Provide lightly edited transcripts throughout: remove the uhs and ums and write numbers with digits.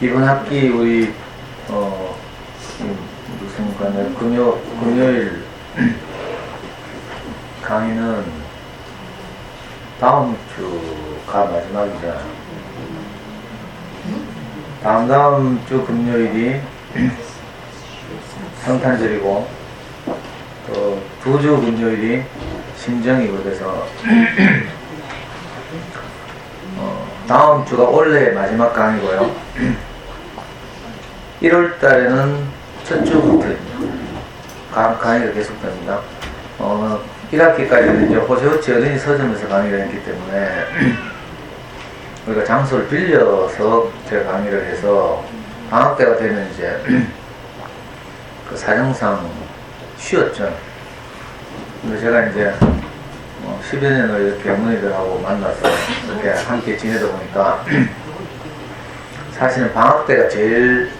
이번 학기 우리 무슨 관을 금요일 강의는 다음 주가 마지막이잖아. 다음 주 금요일이 성탄절이고 또 두 주 금요일이 신정이고 그래서 다음 주가 올해 마지막 강의고요. 1월 달에는 첫 주부터 강의가 계속됩니다. 1학기까지는 이제 호세우치 어린이 서점에서 강의를 했기 때문에 우리가 장소를 빌려서 제가 강의를 해서 방학 때가 되면 이제 그 사정상 쉬었죠. 근데 제가 이제 10여 년을 이렇게 어머니들하고 만나서 이렇게 함께 지내다 보니까 사실은 방학 때가 제일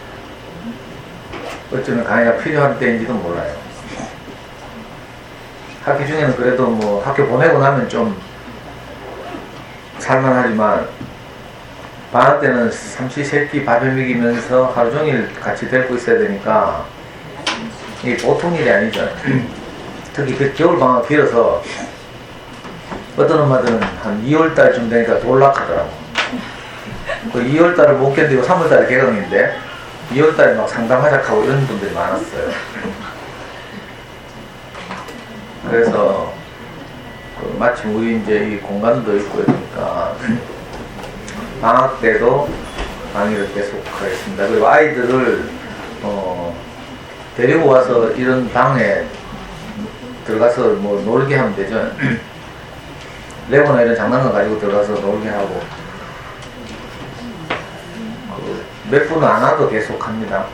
어쩌면 강의가 필요한 때인지도 몰라요. 학기 중에는 그래도 뭐 학교 보내고 나면 좀 살만하지만 방학 때는 삼시세끼 밥해 먹이면서 하루 종일 같이 데리고 있어야 되니까 이게 보통 일이 아니죠. 특히 그 겨울방학 길어서 어떤 엄마들은 한 2월달쯤 되니까 돌락하더라고. 그 2월달을 못 견디고 3월달에 개강인데 2월달에 막 상담하자고 이런 분들이 많았어요. 그래서 마침 우리 이제 이 공간도 있고 그러니까 방학 때도 강의를 계속 하겠습니다. 그리고 아이들을 데리고 와서 이런 방에 들어가서 뭐 놀게 하면 되죠. 레고나 이런 장난감 가지고 들어가서 놀게 하고 몇 분은 안 와도 계속 합니다.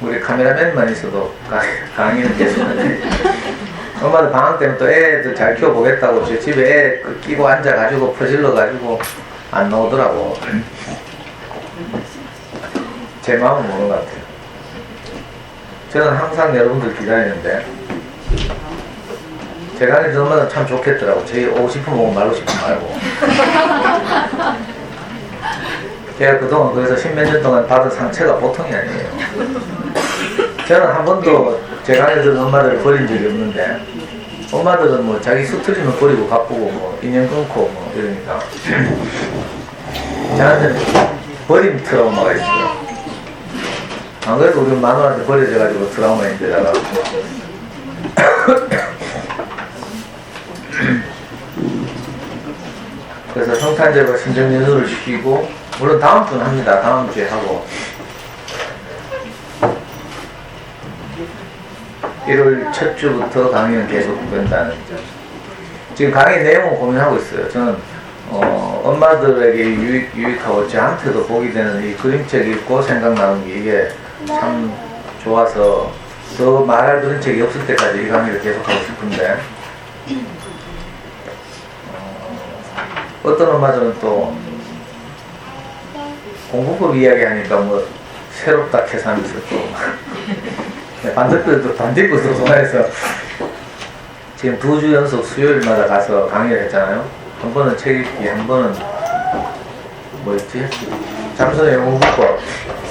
우리 카메라맨만 있어도 강의는 계속 하는데 엄마들 방학 때문에 또 애들 잘 키워보겠다고 제 집에 애 끼고 앉아가지고 퍼질러가지고 안 나오더라고. 제 마음은 모르는 것 같아요. 저는 항상 여러분들 기다리는데 제가 하는 엄마는 참 좋겠더라고. 저희 오고 싶으면 오고 말고 싶으면 말고. 제가 그동안 거기서 10몇 년 동안 받은 상처가 보통이 아니에요. 저는 한 번도 제가 하는 엄마들을 버린 적이 없는데 엄마들은 뭐 자기 수틀리면 버리고 가쁘고 뭐 인연 끊고 뭐 이러니까 저한테는 버림 트라우마가 있어요. 안 그래도 우리 마누라한테 버려져가지고 트라우마인데다가 그래서 성탄절과 신정연휴를 쉬고 물론 다음 주는 합니다. 다음 주에 하고 1월 첫 주부터 강의는 계속 된다는 점. 지금 강의 내용을 고민하고 있어요. 저는 엄마들에게 유익하고 저한테도 보게 되는 이 그림책 읽고 생각나는 게 이게 참 좋아서 더 말할 그림책이 없을 때까지 이 강의를 계속하고 싶은데 어떤 엄마들은 또 공부법 이야기하니까 뭐 새롭다 해서하면서 또 반딧불도 좋아해서 지금 2주 연속 수요일마다 가서 강의를 했잖아요. 한 번은 책 읽기, 한 번은 뭐였지? 잠수의 영어공부법.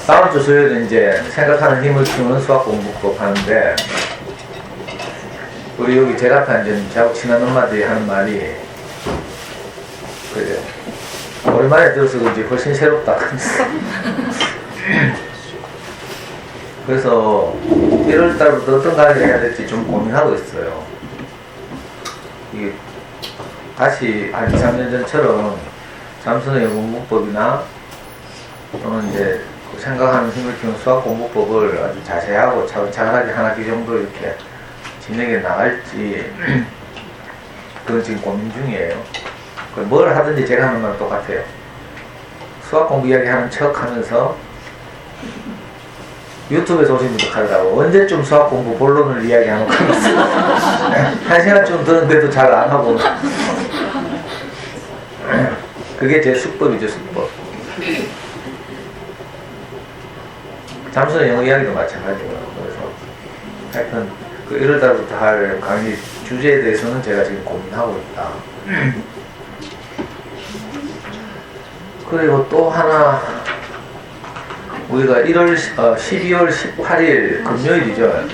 다음 주 수요일은 이제 생각하는 힘을 키우는 수학 공부법 하는데 우리 여기 제가 앞에 앉은 저하고 친한 엄마들이 하는 말이 그래 오랜만에 들어서 그런지 훨씬 새롭다. 그래서 1월달부터 어떤 강의를 해야 될지 좀 고민하고 있어요. 이게 다시 한 2, 3년 전처럼 잠수의 영어공부법이나 또는 이제 생각하는 힘을 키우는 수학 공부법을 아주 자세하고 차근차근하게 하나 기 정도 이렇게 진행해 나갈지 그건 지금 고민 중이에요. 뭘 하든지 제가 하는 건 똑같아요. 수학 공부 이야기 하는 척 하면서 유튜브에서 오신 분들 하더라고. 언제쯤 수학 공부 본론을 이야기하는 거 하면서 1시간쯤 듣는데도 잘 안 하고 그게 제 수법이죠. 수법. 잠수의 영어 이야기도 마찬가지고요. 그래서 하여튼 그 1월달부터 할 강의 주제에 대해서는 제가 지금 고민하고 있다. 그리고 또 하나 우리가 12월 18일 금요일이죠.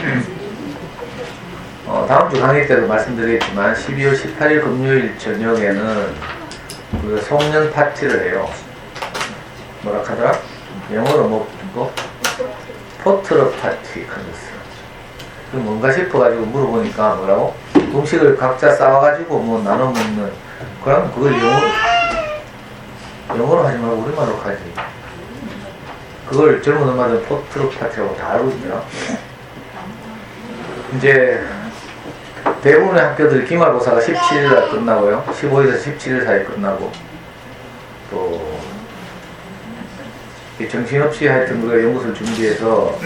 다음 주 강의 때도 말씀드리겠지만 12월 18일 금요일 저녁에는 우리가 송년 파티를 해요. 뭐라 하더라? 영어로 뭐 포트럭 파티 컨데스. 그 뭔가 싶어가지고 물어보니까 뭐라고? 음식을 각자 싸와가지고 뭐 나눠 먹는. 그럼 그걸 영어로 하지 말고 우리말로 하지. 그걸 젊은 엄마들 포트럭 파티라고 다 알고 있더라. 이제 대부분의 학교들이 기말고사가 17일날 끝나고요. 15일에서 17일 사이에 끝나고 또 정신없이 하여튼 우리가 연구소를 준비해서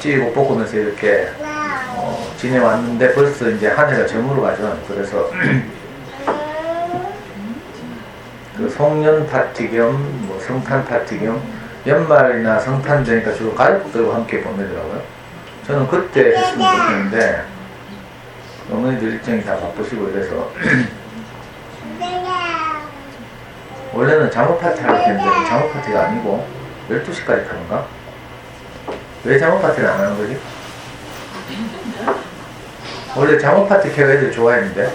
찌고 볶으면서 이렇게 지내왔는데 벌써 이제 한 해가 저물어 가죠. 그래서 그 송년 파티 겸 뭐 성탄 파티 겸 연말이나 성탄 되니까 주로 가족들과 함께 보내더라고요. 저는 그때 했으면 좋겠는데 어머니들 일정이 다 바쁘시고 이래서 원래는 잠옷 파티 하려고 했는데 잠옷 파티가 아니고 12시까지 하는가? 왜 잠옷 파티를 안 하는 거지? 원래 잠옷 파티 캐가 애들이 좋아했는데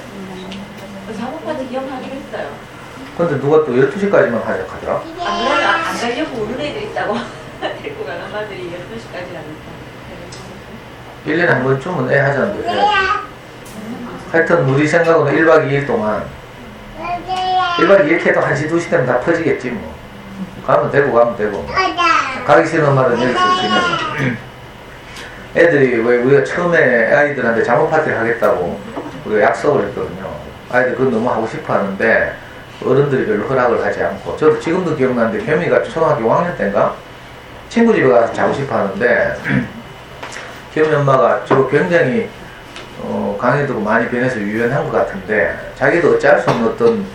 잠옷 파티 기억하기로 했어요. 근데 누가 또 12시까지만 하자고 하더라? 안 가려고 우는 애들 있다고 데리고 가는 엄마들이 12시까지 하니까 1년에 한 번쯤은 애 하자는데 하여튼 우리 생각으로는 1박 2일 동안 1박 2일 해도 1시 2시 되면 다 퍼지겠지 뭐. 가면 되고 가기 싫은 엄마들은 여기서 지내고 애들이 왜 우리가 처음에 아이들한테 잠옷 파티를 하겠다고 우리가 약속을 했거든요. 아이들 그건 너무 하고 싶어 하는데 어른들이 별로 허락을 하지 않고 저도 지금도 기억나는데 겸이가 초등학교 5학년 때인가 친구 집에 가서 자고 싶어 하는데 겸이 엄마가 저 굉장히 강의도 많이 변해서 유연한 것 같은데 자기도 어찌할 수 없는 어떤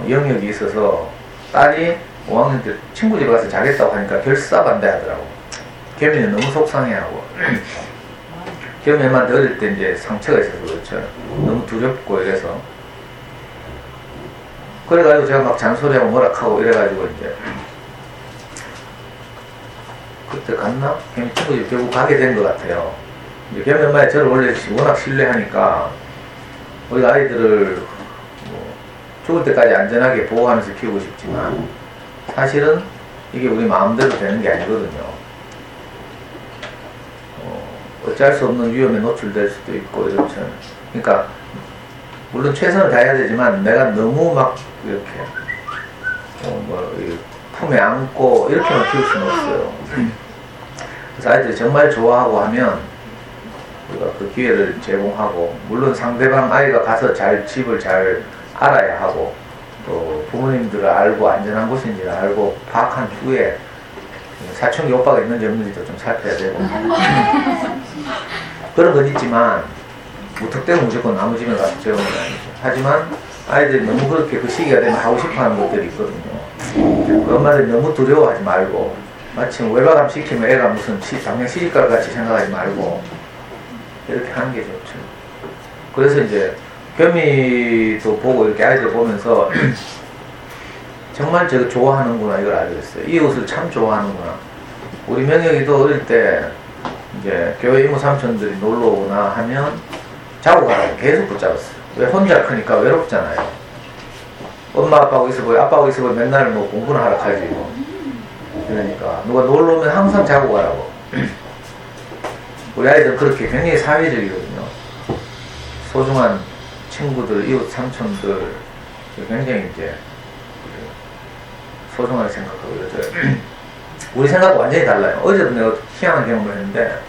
영역이 있어서 딸이 5학년 때 친구 집에 가서 자겠다고 하니까 결사반대하더라고. 겸이는 너무 속상해하고 겸이 엄마한테 어릴 때 이제 상처가 있어서 그렇죠. 너무 두렵고 이래서 그래가지고 제가 막 잔소리하고 뭐락하고 이래가지고 이제 그때 갔나? 겸 친구 집 결국 가게 된 것 같아요. 이제 겸 엄마에 저를 원래 워낙 신뢰하니까 우리가 아이들을 뭐 죽을 때까지 안전하게 보호하면서 키우고 싶지만 사실은 이게 우리 마음대로 되는 게 아니거든요. 어찌할 수 없는 위험에 노출될 수도 있고 이렇죠. 그러니까 물론 최선을 다해야 되지만 내가 너무 막 이렇게 품에 안고 이렇게만 키울 수는 없어요. 그래서 아이들이 정말 좋아하고 하면 우리가 그 기회를 제공하고 물론 상대방 아이가 가서 집을 잘 알아야 하고 또 부모님들을 알고 안전한 곳인지를 알고 파악한 후에 사춘기 오빠가 있는지 없는지도 좀 살펴야 되고 그런 건 있지만 무턱대고 무조건 아무 집에 가서 재우는 건 아니죠. 하지만 아이들이 너무 그렇게 그 시기가 되면 하고 싶어하는 것들이 있거든요. 그 엄마들이 너무 두려워하지 말고 마침 외박암 시키면 애가 무슨 당장 시집갈 같이 생각하지 말고 이렇게 하는 게 좋죠. 그래서 이제 겸이도 보고 이렇게 아이들 보면서 정말 저거 좋아하는구나 이걸 알게 됐어요. 이 옷을 참 좋아하는구나. 우리 명혁이도 어릴 때 이제 교회 이모 삼촌들이 놀러 오거나 하면 자고 가라고 계속 붙잡았어요. 왜 혼자 크니까 외롭잖아요. 엄마 아빠하고 있어 보여 아빠하고 있어 보여 맨날 뭐 공부나 하러 가지 뭐. 그러니까 누가 놀러 오면 항상 자고 가라고. 우리 아이들은 그렇게 굉장히 사회적이거든요. 소중한 친구들, 이웃 삼촌들 굉장히 이제 소중하게 생각하고 이러죠. 우리 생각과 완전히 달라요. 어제도 내가 희한한 경험을 했는데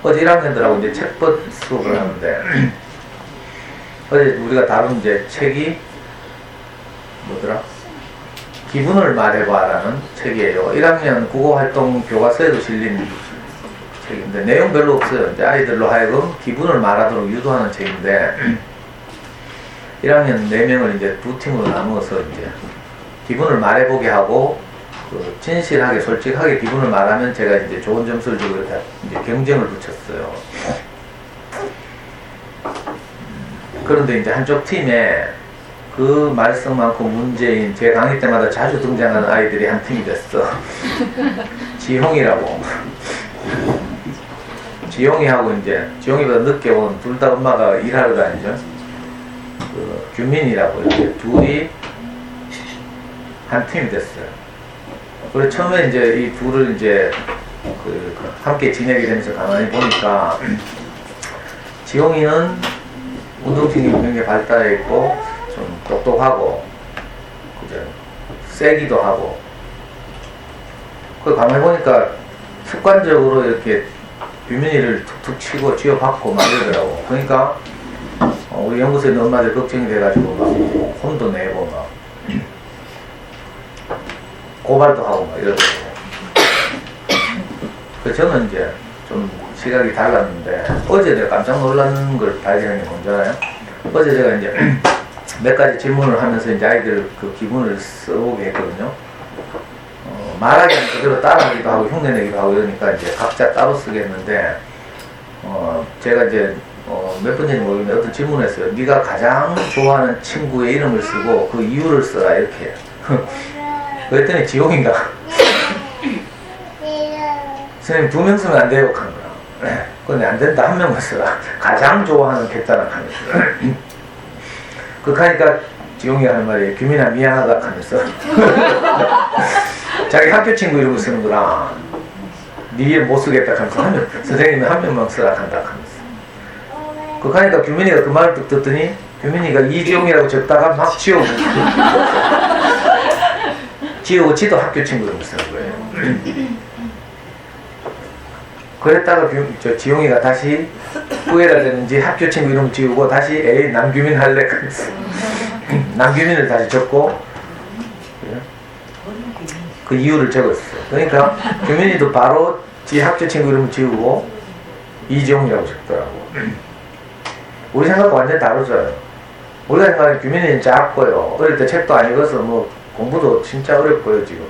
어제 1학년들하고 이제 책법 수업을 하는데 어제 우리가 다룬 이제 책이 뭐더라? 기분을 말해봐라는 책이에요. 1학년 국어활동 교과서에도 실린 책인데 내용 별로 없어요. 이제 아이들로 하여금 기분을 말하도록 유도하는 책인데 1학년 4명을 이제 두 팀으로 나누어서 이제 기분을 말해보게 하고 그 진실하게 솔직하게 기분을 말하면 제가 이제 좋은 점수를 주고 이렇게 이제 경쟁을 붙였어요. 그런데 이제 한쪽 팀에 그 말썽 많고 문제인 제 강의 때마다 자주 등장하는 아이들이 한 팀이 됐어. 지용이라고. 지용이하고 이제 지용이보다 늦게 온 둘 다 엄마가 일하러 다니죠. 그 규민이라고 이렇게 둘이 한 팀이 됐어요. 그리고 처음에 이제 이 둘을 이제 함께 지내게 되면서 가만히 보니까 지용이는 운동신경이 굉장히 발달해 있고 좀 똑똑하고 그죠? 세기도 하고 그 가만히 보니까 습관적으로 이렇게 규민이를 툭툭 치고 쥐어박고 막 이러더라고. 그러니까 우리 연구소에 있는 엄마들 걱정이 돼가지고 막 혼도 내고 막 고발도 하고 막 이러더라고. 그 저는 이제 좀 시각이 달랐는데 어제 내가 깜짝 놀란 걸 발견한 게 뭔지 알아요? 어제 제가 이제 몇 가지 질문을 하면서 이제 아이들 그 기분을 써보게 했거든요. 말하기 는 그대로 따라하기도 하고 흉내내기도 하고 이러니까 이제 각자 따로 쓰겠는데 제가 이제 몇 번째인지 모르겠는데 어떤 질문을 했어요. 네가 가장 좋아하는 친구의 이름을 쓰고 그 이유를 써라 이렇게. 그랬더니 지용인가 선생님 2명 쓰면 안 돼요 하는 거야. 근데 안 된다, 한 명만 써라. 가장 좋아하는 개짜라 하면서. 그러니까 지용이가 하는 말이 규민아 미안하다 하면서 자기 학교 친구 이름을 쓰는 거라. 네 이름 못 쓰겠다 하면서 선생님은 한 명만 쓰라 한다 하면서. 그러니까 규민이가 그 말을 뚝 듣더니 규민이가 이지용이라고 적다가 막 지우고 지도 학교 친구 이름을 쓰는 거예요. 그랬다가 지용이가 다시 후회가 되는지 학교 친구 이름 지우고 다시 에이 남규민 할래 그랬어. 남규민을 다시 적고 그 이유를 적었어. 그러니까 규민이도 바로 지 학교 친구 이름을 지우고 이지용이라고 적더라고. 우리 생각과 완전히 다르죠. 우리가 생각하는 규민이는 작고요. 어릴 때 책도 안 읽어서 뭐 공부도 진짜 어렵고요 지금.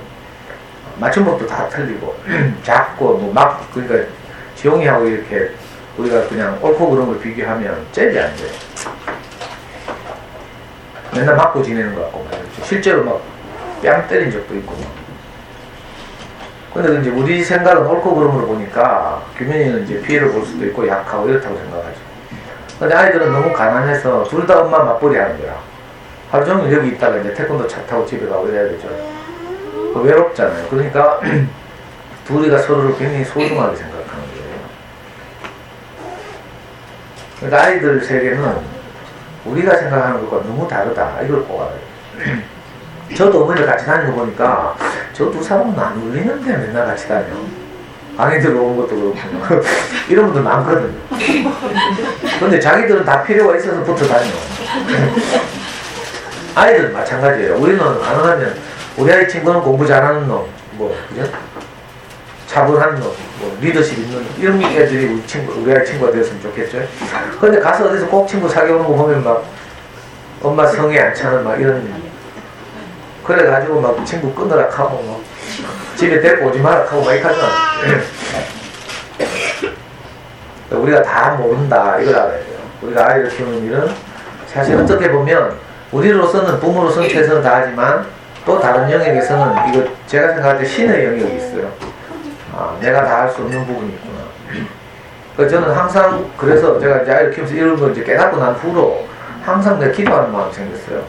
맞춤법도 다 틀리고 작고 뭐 막 그러니까 지용이하고 이렇게 우리가 그냥 옳고 그런 걸 비교하면 잽이 안 돼. 맨날 맞고 지내는 것 같고 말이죠. 실제로 막 뺨 때린 적도 있고 막. 근데 이제 우리 생각은 옳고 그름으로 보니까 규민이는 이제 피해를 볼 수도 있고 약하고 이렇다고 생각하죠. 근데 아이들은 너무 가난해서 둘 다 엄마 맞벌이 하는 거야. 하루 종일 여기 있다가 이제 태권도 차 타고 집에 가고 이래야 되죠. 외롭잖아요. 그러니까 둘이가 서로를 굉장히 소중하게 생각하는 거예요. 그러니까 아이들 세계는 우리가 생각하는 것과 너무 다르다. 이걸 꼭 알아요. 저도 어머니를 같이 다니는 거 보니까 저 두 사람은 안 울리는데 맨날 같이 다녀. 방에 들어오는 것도 그렇고 이런 분들 많거든요. 근데 자기들은 다 필요가 있어서 붙어 다녀. 아이들은 마찬가지예요. 우리는 가능하면 우리 아이 친구는 공부 잘하는 놈, 뭐 그죠? 차분한 놈, 뭐 리더십 있는 이런 애들이 우리 아이 친구가 되었으면 좋겠죠. 근데 가서 어디서 꼭 친구 사귀어오는 거 보면 막 엄마 성에 안 차는 막 이런 그래가지고 막 친구 끊으라 하고 막 집에 데리고 오지 마라 하고 막 이렇게 하잖아. 우리가 다 모른다 이걸 알아야 돼요. 우리가 아이를 키우는 일은 사실 어떻게 보면 우리로서는 부모로서는 최선을 다하지만 또 다른 영역에서는 이거 제가 생각할 때 신의 영역이 있어요. 내가 다 할 수 없는 부분이 있구나. 그래서 저는 항상 그래서 제가 이제 아이를 키우면서 이런 걸 이제 깨닫고 난 후로 항상 내가 기도하는 마음이 생겼어요.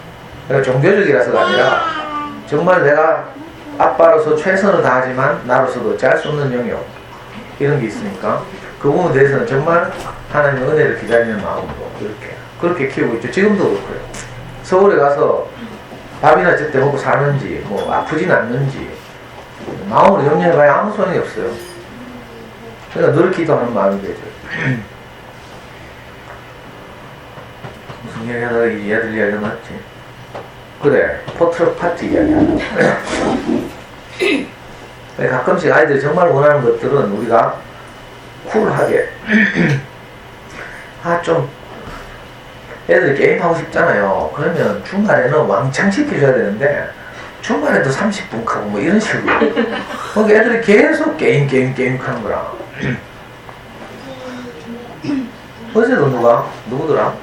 그러니까 종교적이라서가 아니라 정말 내가 아빠로서 최선을 다하지만 나로서도 어찌할 수 없는 영역 이런 게 있으니까 그 부분에 대해서는 정말 하나님의 은혜를 기다리는 마음으로 그렇게 키우고 있죠. 지금도 그렇고요. 서울에 가서 밥이나 제때 먹고 사는지 뭐 아프진 않는지 마음으로 염려해봐야 아무 소용이 없어요. 그러니까 늘 기도하는 마음이 되죠. 무슨 이야기 하다가 이 애들 이야기가 났지? 그래, 포트럭 파티 이야기하다. 가끔씩 아이들이 정말 원하는 것들은 우리가 쿨하게 좀 애들이 게임하고 싶잖아요. 그러면 중간에는 왕창 시켜줘야 되는데 중간에도 30분 하고 뭐 이런 식으로 그러니까 애들이 계속 게임 하는 거라. 어제도 누구더라?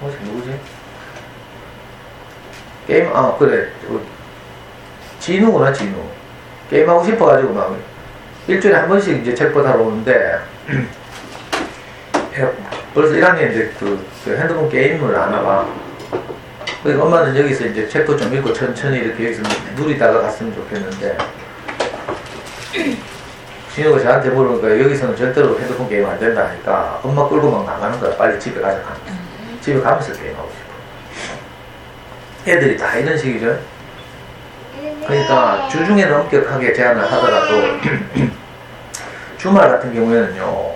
어제 누구지? 게임, 그래. 진우구나, 진우. 게임하고 싶어가지고 막, 일주일에 한 번씩 이제 책보다로 오는데, 벌써 1학년인데 그 핸드폰 게임을 안 하봐. 그러니까 엄마는 여기서 이제 책도 좀 읽고 천천히 이렇게 여기서 누리다가 갔으면 좋겠는데, 진우가 저한테 물으니까 여기서는 절대로 핸드폰 게임 안 된다 하니까 엄마 끌고 막 나가는 거야. 빨리 집에 가자. 집에 가면서 게임하고 싶어. 애들이 다 이런 식이죠. 그러니까 주중에는 엄격하게 제한을 하더라도 주말 같은 경우에는요,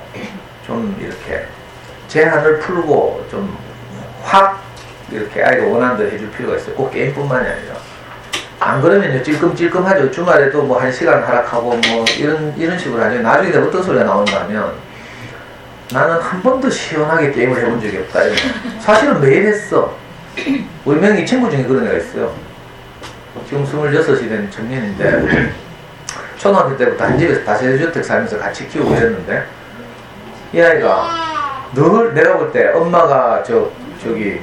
좀 이렇게 제한을 풀고 좀 확 이렇게 아이가 원하는 대로 해줄 필요가 있어요. 꼭 게임뿐만이 아니라. 안 그러면요, 찔끔찔끔하죠. 주말에도 뭐 1시간 하락하고 뭐 이런 식으로 하죠. 나중에 내가 어떤 소리가 나온다 하면, 나는 한 번도 시원하게 게임을 해본 적이 없다. 사실은 매일 했어. 우리 명희 친구 중에 그런 애가 있어요. 지금 26이 된 청년인데, 초등학교 때부터 한 집에서 다세대주택 살면서 같이 키우고 이랬는데, 이 아이가 늘 내가 볼 때 엄마가 저기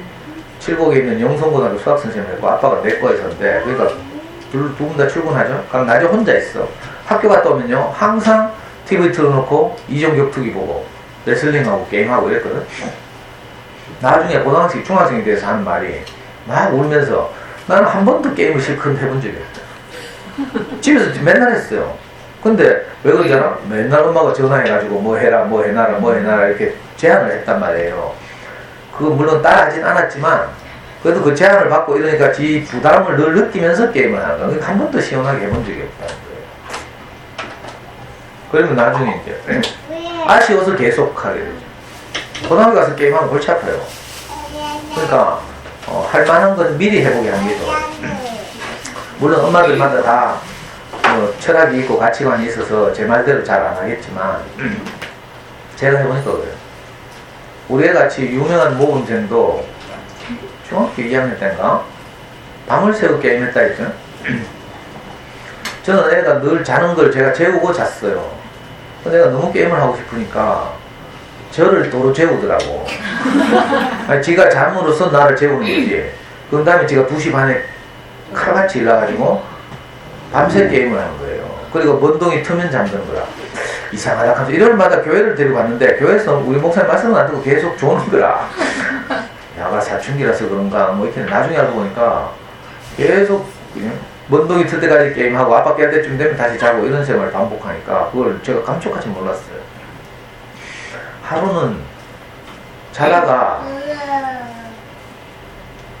칠곡에 있는 영성고등학교 수학선생님이고 아빠가 내과에서인데, 그러니까 두 분 다 출근하죠. 그럼 낮에 혼자 있어. 학교 갔다 오면요, 항상 TV 틀어놓고 이종격 투기 보고 레슬링하고 게임하고 이랬거든. 나중에 고등학생, 중학생이 돼서 하는 말이 막 울면서, 나는 한 번도 게임을 실컷 해본 적이 없다. 집에서 맨날 했어요. 근데 왜 그러잖아? 맨날 엄마가 전화해가지고 뭐 해라 뭐 해놔라 뭐 해놔라 이렇게 제안을 했단 말이에요. 그거 물론 따라하진 않았지만 그래도 그 제안을 받고 이러니까 지 부담을 늘 느끼면서 게임을 하는 거야. 그러니까 한 번도 시원하게 해본 적이 없다는 거예요. 그러면 나중에 이제 아쉬워서 계속 하게 되죠. 고등학교 가서 게임하면 골치 아파요. 그러니까 할 만한 건 미리 해보게 하는 게 좋아요. 물론 엄마들마다 다 철학이 있고 가치관이 있어서 제 말대로 잘 안 하겠지만 제가 해보니까 그래요. 우리 애같이 유명한 모범생도 중학교 2학년 때인가 밤을 새고 게임했다 했죠. 저는 애가 늘 자는 걸 제가 재우고 잤어요. 근데 애가 너무 게임을 하고 싶으니까 저를 도로 재우더라고. 아니, 지가 잠으로써 나를 재우는 거지. 그 다음에 제가 2시 반에 칼같이 일어나가지고 밤새 게임을 하는 거예요. 그리고 먼동이 트면 잠드는 거라. 이상하다 하면서 일요일마다 교회를 데리고 갔는데 교회에서 우리 목사님 말씀을 안 듣고 계속 조는 거라. 야가 사춘기라서 그런가 뭐 이렇게 나중에 알고 보니까 계속 먼동이 틀 때까지 게임하고 아빠 깰 때쯤 되면 다시 자고 이런 생활을 반복하니까 그걸 제가 감쪽같이 몰랐어요. 하루는 자다가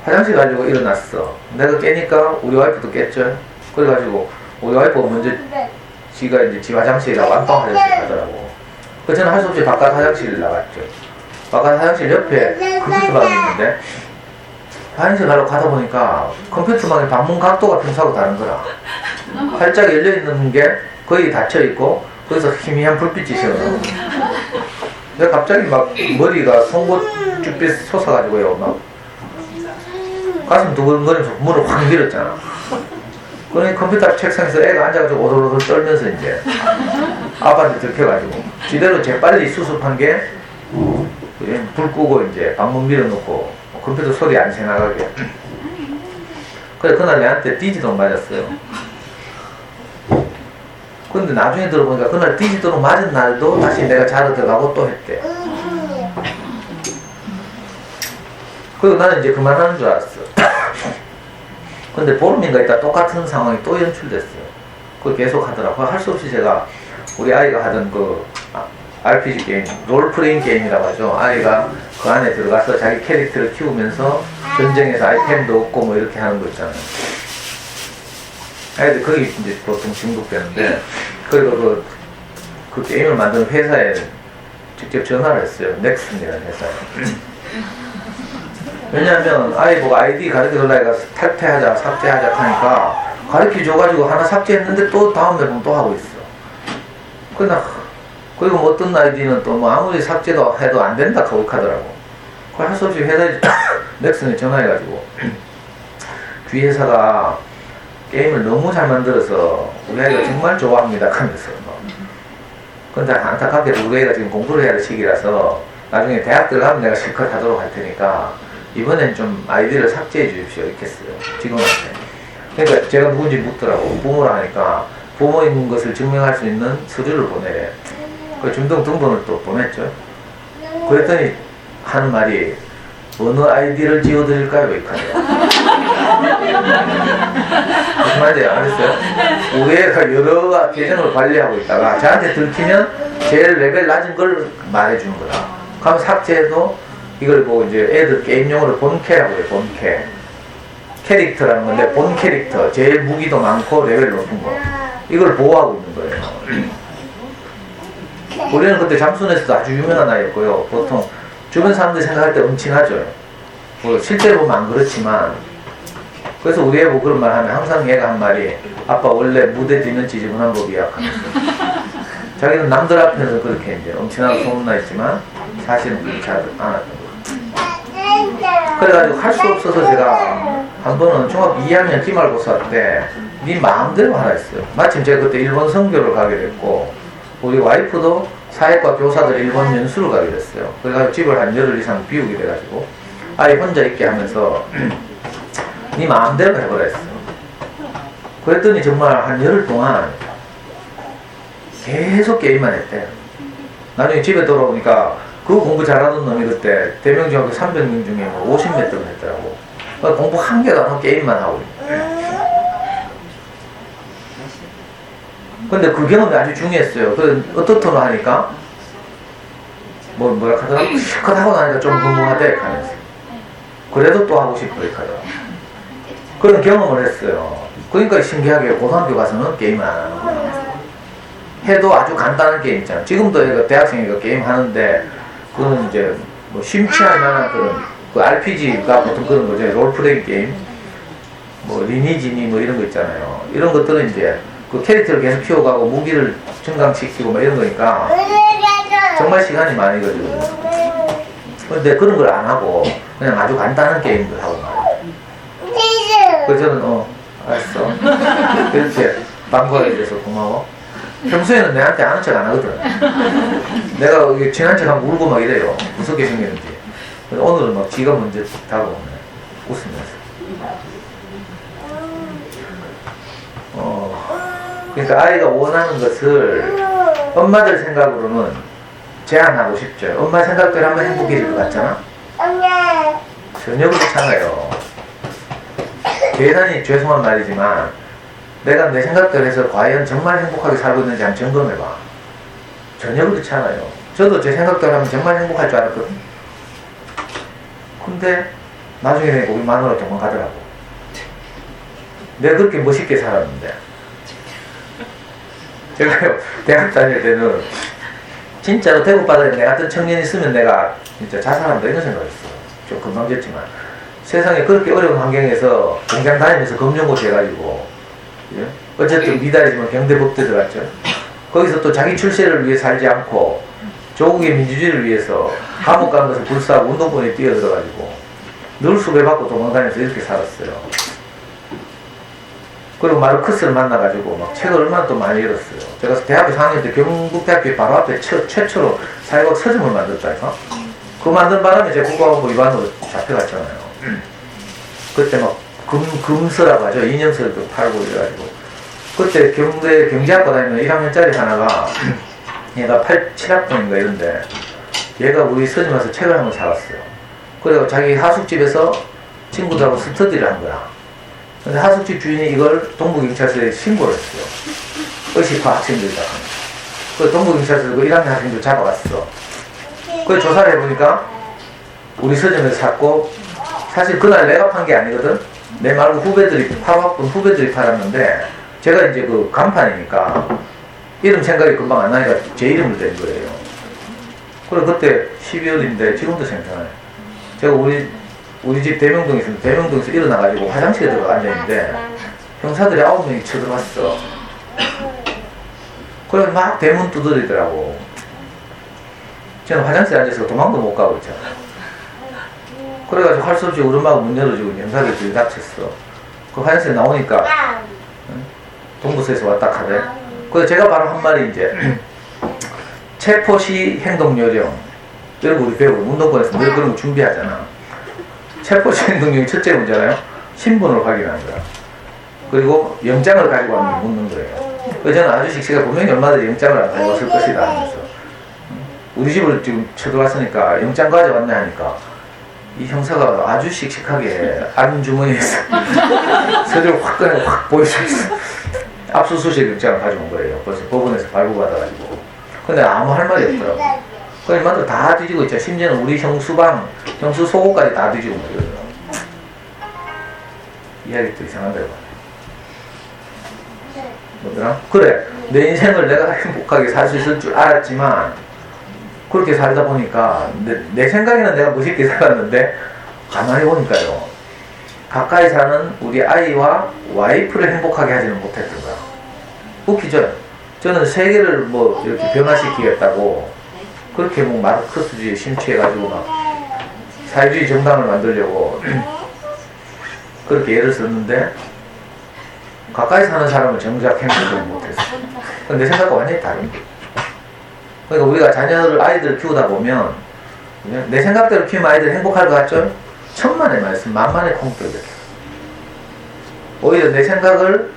화장실 가지고 일어났어. 내가 깨니까 우리 와이프도 깼죠. 그래가지고 우리 와이프가 먼저 지가 이제 지 화장실이라고 안방 화장실 가더라고. 그 저는 할 수 없이 바깥 화장실 나갔죠. 바깥 화장실 옆에 컴퓨터방이 있는데 화장실 가려고 가다 보니까 컴퓨터방의 방문 각도가 평소하고 다른 거라. 활짝 열려있는 게 거의 닫혀있고 거기서 희미한 불빛이 튀어나오고 내가 갑자기 막 머리가 송곳줄빛 솟아가지고요 막 가슴 두근거리면서 문을 확 밀었잖아. 그러니 컴퓨터 책상에서 애가 앉아가지고 오돌오돌 떨면서 이제 아빠한테 들켜가지고 지대로 재빨리 수습한 게 불 끄고 이제 방문 밀어놓고 컴퓨터 소리 안 새나가게. 그래 그날 내한테 디지동 맞았어요. 근데 나중에 들어보니까 그날 디지동 맞은 날도 다시 내가 자러 들어가고 또 했대. 그리고 나는 이제 그만하는 줄 알았어. 근데 보름인가 있다 똑같은 상황이 또 연출됐어요. 그걸 계속 하더라고요. 할 수 없이 제가 우리 아이가 하던 그 RPG 게임, 롤플레잉 게임이라고 하죠. 아이가 그 안에 들어가서 자기 캐릭터를 키우면서 전쟁에서 아이템도 얻고 뭐 이렇게 하는 거 있잖아요. 아이들 거기 이제 보통 중독되는데, 그리고 그 게임을 만드는 회사에 직접 전화를 했어요. 넥슨이라는 회사에. 왜냐하면 아이 보고 아이디 가르쳐달라 해서 탈퇴하자 삭제하자 하니까 가르쳐줘가지고 하나 삭제했는데 또 다음 앨범 또 하고 있어. 그리고 뭐 어떤 아이디는 또 뭐 아무리 삭제도 해도 안 된다 하고 하더라고. 그걸 할 수 없이 회사에 넥슨에 전화해가지고 귀 회사가 게임을 너무 잘 만들어서 우리 아이가 정말 좋아합니다 하면서 근데 안타깝게도 우리 애가 지금 공부를 해야 할 시기라서 나중에 대학 들어가면 내가 실컷 하도록 할 테니까 이번엔 좀 아이디를 삭제해 주십시오. 이렇게 했어요. 직원한테. 그러니까 제가 누군지 묻더라고. 부모라 하니까 부모인 것을 증명할 수 있는 서류를 보내래. 그 중등등본을 또 보냈죠. 그랬더니 하는 말이 어느 아이디를 지워드릴까요? 이렇게 무슨 말인지 알았어요? 우리 애가 여러 계정을 관리하고 있다가 저한테 들키면 제일 레벨 낮은 걸 말해주는 거다. 그러면 삭제해도 이걸 보고 이제 애들 게임용으로 본캐라고 해요. 본캐. 캐릭터라는 건데 본 캐릭터. 제일 무기도 많고 레벨 높은 거. 이걸 보호하고 있는 거예요. 우리는 그때 잠수원에서도 아주 유명한 아이였고요. 보통 주변 사람들이 생각할 때 엄친하죠. 뭐 실제로 보면 안 그렇지만 그래서 우리 애 보고 그런 말 하면 항상 얘가 한 말이 아빠 원래 무대 뒤는 지지분한 법이야 하면서 자기는 남들 앞에서 그렇게 이제 엄친하고 소문나 있지만 사실은 그렇지 않았던 거예요. 그래가지고 할 수 없어서 제가 한 번은 중학교 2학년 기말고사 때 네 마음대로 하라 했어요. 마침 제가 그때 일본 선교를 가게 됐고 우리 와이프도 사회과 교사들 일본 연수를 가게 됐어요. 그래가지고 집을 한 열흘 이상 비우게 돼가지고 아이 혼자 있게 하면서 네 마음대로 해보라 했어요. 그랬더니 정말 한 열흘 동안 계속 게임만 했대요. 나중에 집에 돌아오니까 그 공부 잘하던 놈이 그때 대명중학교 300명 중에 50몇 등 했더라고. 공부 한 개도 안 하고 게임만 하고 있는. 근데 그 경험이 아주 중요했어요. 그 어떻더라 하니까 뭐라 하더라? 실컷 하고 나니까 좀 궁금하대 하면서 그래도 또 하고 싶어 이렇게 하더라. 그런 경험을 했어요. 그러니까 신기하게 고등학교 가서는 게임을 안 하는구나. 해도 아주 간단한 게임 있잖아. 지금도 애가 대학생이가 게임 하는데 그거는 이제 뭐 심취할 만한 그런 그 RPG가 보통 그런 거죠. 롤플레잉 게임 뭐 리니지니 뭐 이런 거 있잖아요. 이런 것들은 이제 그 캐릭터를 계속 키워가고 무기를 증강시키고 막 이런 거니까 정말 시간이 많이 걸리거든요. 근데 그런 걸 안 하고 그냥 아주 간단한 게임들 하고 말이에요. 그래서 저는 알았어. 이렇게 방구하게 돼서 고마워. 평소에는 내한테 아는 척 안 하거든. 내가 친한 척 하면 울고 막 이래요. 무섭게 생겼는지. 오늘은 막 지가 먼저 다가오네. 웃으면서. 그러니까 아이가 원하는 것을 엄마들 생각으로는 제한하고 싶죠. 엄마 생각대로 하면 행복해질 것 같잖아? 전혀 그렇지 않아요. 대단히 죄송한 말이지만 내가 내 생각대로 해서 과연 정말 행복하게 살고 있는지 한번 점검해봐. 전혀 그렇지 않아요. 저도 제 생각대로 하면 정말 행복할 줄 알았거든. 근데 나중에 내가 우리 마누라 도망가더라고. 내가 그렇게 멋있게 살았는데 제가요 대학 다닐 때는 진짜로 대구 바다에 내 같은 청년이 있으면 내가 진짜 자살한다 이런 생각했어. 좀 건방졌지만 세상에 그렇게 어려운 환경에서 공장 다니면서 검정고시 해가지고 예? 어쨌든 미달이지만 경대법대 들어갔죠. 거기서 또 자기 출세를 위해 살지 않고 조국의 민주주의를 위해서 감옥 가는 것을 불사하고 운동권에 뛰어들어가지고 늘 수배받고 도망다니면서 이렇게 살았어요. 그리고 마르크스를 만나가지고 막 책을 얼마나 또 많이 읽었어요. 제가 대학교 4학년 때 경북대학교 바로 앞에 최초로 사회과학 서점을 만들었다니까. 그 만든 바람에 제가 국가공부 위반으로 잡혀갔잖아요. 그때 막 금서라고 하죠. 인형서를 또 팔고 이래가지고 그때 경대 경제학과 다니는 1학년짜리 하나가 얘가 7학번인가 이런데 얘가 우리 서점 와서 책을 한 권 사왔어요. 그래서 자기 하숙집에서 친구들하고 스터디를 한 거야. 근데 하숙집 주인이 이걸 동부경찰서에 신고를 했어요. 의식화 학생들이다. 그 동부경찰서 그 1학년 학생들 잡아갔어. 그 조사를 해보니까 우리 서점에서 샀고 사실 그날 내가 판 게 아니거든. 내 말고 후배들이 8학번 후배들이 팔았는데 제가 이제 그 간판이니까 이름 생각이 금방 안 나니까 제 이름을 댄 거예요. 그래 그때 12월인데 지금도 생각나요. 제가 우리 집 대명동에 있으면 대명동에서 일어나가지고 화장실에 들어가 앉아있는데 형사들이 9명이 쳐들어왔어. 그래 막 대문 두드리더라고. 저는 화장실에 앉아서 도망도 못 가고 있잖아. 그래가지고 할 수 없이 우리 엄마가 문 열어주고 형사들이 들이닥쳤어. 그 화장실에 나오니까 동부서에서 왔다 카대. 그래서 제가 바로 한 말이 이제 체포시 행동요령 이런 거 우리 배우고 운동권에서 늘 그런 거 준비하잖아. 체포시행 능력이 첫째 문제잖아요. 신분을 확인하는 거야. 그리고 영장을 가지고 왔는지 묻는 거예요. 그래서 저는 아주 씩씩하게 분명히 엄마들이 영장을 안 가지고 왔을 것이다 하면서 우리 집을 지금 쳐들어왔으니까 영장 가져왔냐 하니까 이 형사가 아주 씩씩하게 안주머니에서 서류를 확 꺼내고 확 보여줬어. 압수수색 영장을 가져온 거예요. 벌써 법원에서 발부받아가지고. 근데 아무 할 말이 없더라고. 그 엄마들 다 뒤지고 있죠. 심지어는 우리 형수방, 형수 속옷까지 다 뒤지고 말이거든요. 이야기 또 이상한데 봐. 뭐더라? 그래, 내 인생을 내가 행복하게 살 수 있을 줄 알았지만 그렇게 살다 보니까 내 생각에는 내가 멋있게 살았는데 가만히 보니까요, 가까이 사는 우리 아이와 와이프를 행복하게 하지는 못했던 거야. 웃기죠? 저는 세계를 뭐 이렇게 변화시키겠다고 그렇게 뭐 마르크스주의에 심취해가지고 막 사회주의 정당을 만들려고 그렇게 애를 썼는데 가까이 사는 사람을 정작 행복을 못했어. 근데 내 생각과 완전히 다른 거야. 그러니까 우리가 자녀를, 아이들을 키우다 보면 내 생각대로 키우면 아이들 행복할 것 같죠? 천만의 말씀, 만만의 콩떡이다. 오히려 내 생각을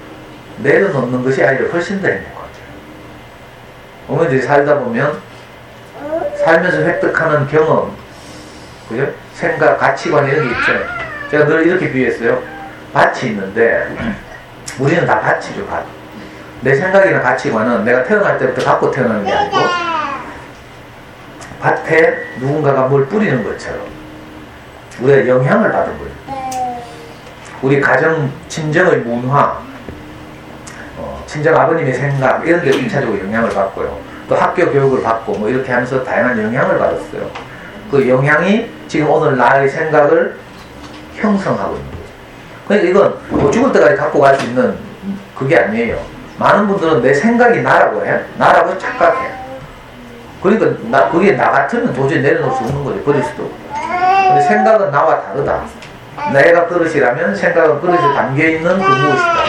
내려놓는 것이 아이를 훨씬 더 행복하죠. 어머니들이 살다 보면 살면서 획득하는 경험, 그죠? 생각, 가치관 이런 게 있죠. 제가 늘 이렇게 비유했어요. 밭이 있는데 우리는 다 밭이죠, 밭. 내 생각이나 가치관은 내가 태어날 때부터 갖고 태어나는 게 아니고 밭에 누군가가 뭘 뿌리는 것처럼 우리가 영향을 받은 거예요. 우리 가정, 친정의 문화, 친정 아버님의 생각 이런 데 1차적으로 영향을 받고요. 또 학교 교육을 받고 뭐 이렇게 하면서 다양한 영향을 받았어요. 그 영향이 지금 오늘 나의 생각을 형성하고 있는 거죠. 그러니까 이건 뭐 죽을 때까지 갖고 갈 수 있는 그게 아니에요. 많은 분들은 내 생각이 나라고 해. 나라고 착각해. 그러니까 그게 나 같으면 도저히 내려놓을 수 없는 거죠. 버릴 수도 없고. 근데 생각은 나와 다르다. 내가 그릇이라면 생각은 그릇에 담겨있는 그 무엇이다.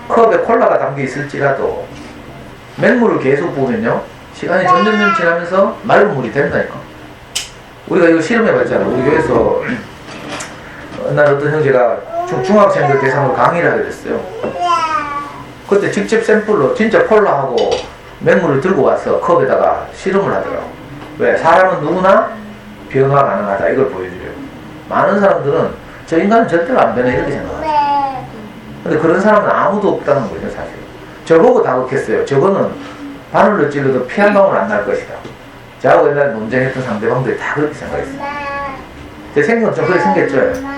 컵에 콜라가 담겨있을지라도 맹물을 계속 부으면요, 시간이 점점 지나면서 맑은 물이 된다니까. 우리가 이거 실험해봤잖아. 우리 교회에서 옛날 어떤 형제가 중학생들 대상으로 강의를 하게 됐어요. 그때 직접 샘플로 진짜 콜라하고 맹물을 들고 와서 컵에다가 실험을 하더라고. 왜? 사람은 누구나 변화 가능하다. 이걸 보여줘요. 많은 사람들은 저 인간은 절대로 안 변해 이렇게 생각해요. 근데 그런 사람은 아무도 없다는 거죠, 사실. 저보고 다그했어요. 저거는 바늘로 찔러도 피 한 방울 안 날 것이다. 저하고 옛날에 논쟁했던 상대방들이 다 그렇게 생각했어요. 제 생각은 좀 그렇게 생겼죠.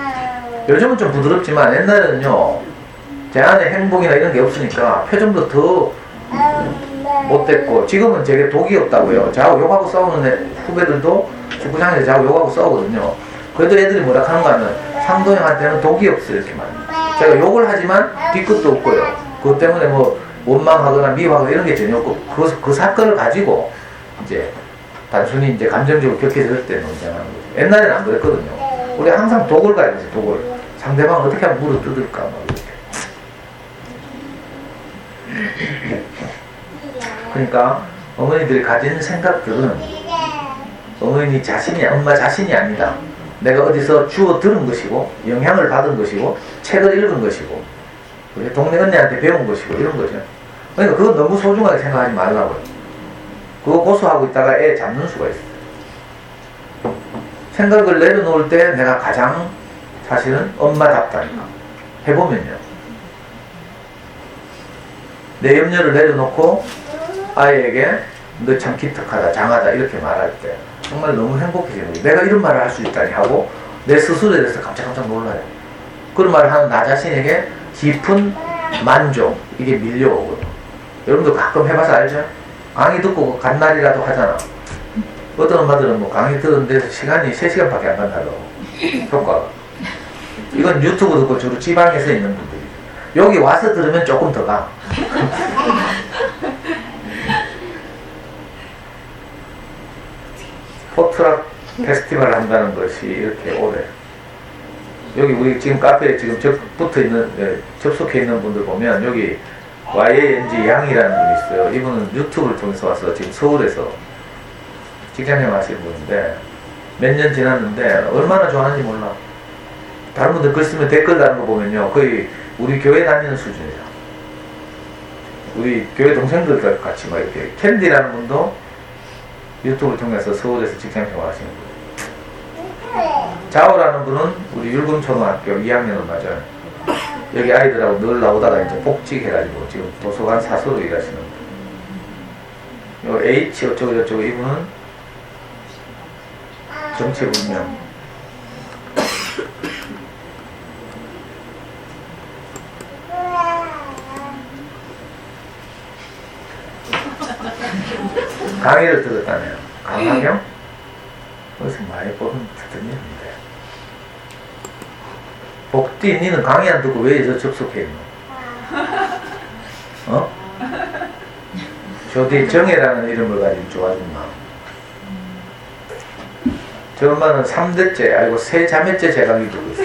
요즘은 좀 부드럽지만 옛날에는요, 제 안에 행복이나 이런 게 없으니까 표정도 더 못됐고, 지금은 되게 독이 없다고요. 저하고 욕하고 싸우는 후배들도 축구장에서 저하고 욕하고 싸우거든요. 그래도 애들이 뭐라 하는 거 하면 상도형한테는 독이 없어요, 이렇게 말해요. 제가 욕을 하지만 뒤끝도 없고요. 그것 때문에 뭐 원망하거나 미워하거나 이런 게 전혀 없고, 그 사건을 가지고 이제 단순히 이제 감정적으로 격해질 때 논쟁하는 거죠. 옛날에는 안 그랬거든요. 우리 항상 독을 가야 되지, 독을. 상대방을 어떻게 하면 물어 뜯을까, 막 이렇게. 그러니까 어머니들이 가진 생각들은 어머니 자신이, 엄마 자신이 아니다. 내가 어디서 주워 들은 것이고, 영향을 받은 것이고, 책을 읽은 것이고, 우리 동네 언니한테 배운 것이고, 이런 거죠. 그러니까 그건 너무 소중하게 생각하지 말라고요. 그거 고소하고 있다가 애 잡는 수가 있어요. 생각을 내려놓을 때 내가 가장 사실은 엄마답다니까. 해보면요. 내 염려를 내려놓고 아이에게 너 참 기특하다, 장하다 이렇게 말할 때 정말 너무 행복해져요. 내가 이런 말을 할 수 있다니 하고 내 스스로에 대해서 깜짝깜짝 놀라요. 그런 말을 하는 나 자신에게 깊은 만족, 이게 밀려오거든요. 여러분도 가끔 해봐서 알죠? 강의 듣고 간 날이라도 하잖아. 어떤 엄마들은 뭐 강의 듣는 데서 시간이 3시간밖에 안 간다고. 효과가. 이건 유튜브 듣고 주로 지방에서 있는 분들이죠. 여기 와서 들으면 조금 더 가. 포트락 페스티벌 한다는 것이 이렇게 오래. 여기 우리 지금 카페에 지금 붙어 있는, 접속해 있는 분들 보면 여기 YANG 양이라는 분이 있어요. 이분은 유튜브를 통해서 와서 지금 서울에서 직장생활 하시는 분인데 몇 년 지났는데 얼마나 좋아하는지 몰라. 다른 분들 글 쓰면 댓글 다는 거 보면요 거의 우리 교회 다니는 수준이에요. 우리 교회 동생들과 같이 막 이렇게. 캔디라는 분도 유튜브를 통해서 서울에서 직장생활 하시는 분. 자오라는 분은 우리 율금초등학교 2학년을 맞아요. 여기 아이들하고 늘 나오다가 이제 복직해가지고 지금 도서관 사서로 일하시는 분. 요 H 어쩌고저쩌고 이분은 정체불명. 강의를 들었다네요. 강하경? 어디서 많이 듣던 일인데. 복디, 니는 강의 안 듣고 왜 여기서 접속해 있노? 어? 조디 정혜라는 이름을 가지고 좋아하는구나. 저 엄마는 3대째, 아이고, 세 자매째 제 강의 듣고 있어.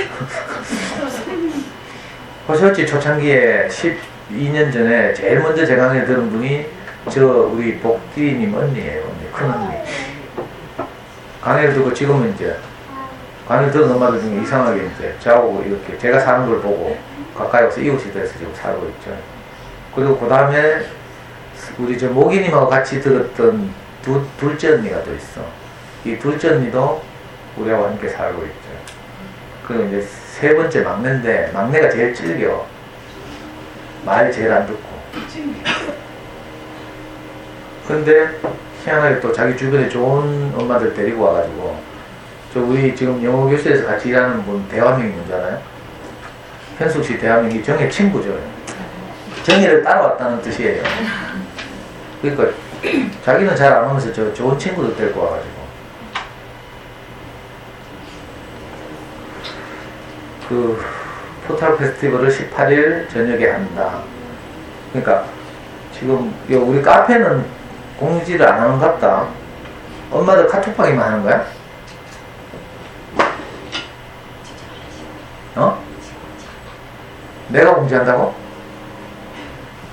호시오치 초창기에 12년 전에 제일 먼저 제 강의 들은 분이 저 우리 복디님 언니예요. 언니, 큰 언니. 강의를 듣고 지금은 이제 강의를 듣는 엄마들 중에 이상하게 이제 저하고 이렇게 제가 사는 걸 보고 가까이 와서 이웃이 돼서 지금 살고 있죠. 그리고 그 다음에 우리 저 모기님하고 같이 들었던 둘째 언니가 또 있어. 이 둘째 언니도 우리하고 함께 살고 있죠. 그리고 이제 세 번째 막내인데 막내가 제일 찔겨. 말 제일 안 듣고. 근데 희한하게 또 자기 주변에 좋은 엄마들 데리고 와가지고 저 우리 지금 영어 교실에서 같이 일하는 분 대화명이 뭔지 알아요? 현숙씨 대화명이 정의 친구죠. 정의를 따라왔다는 뜻이에요. 그러니까 자기는 잘 안 오면서 저 좋은 친구들 데리고 와가지고 그 포탈 페스티벌을 18일 저녁에 한다. 그러니까 지금 우리 카페는 공지를 안 하는 것 같다. 엄마들 카톡방에만 하는 거야? 어? 내가 공지한다고?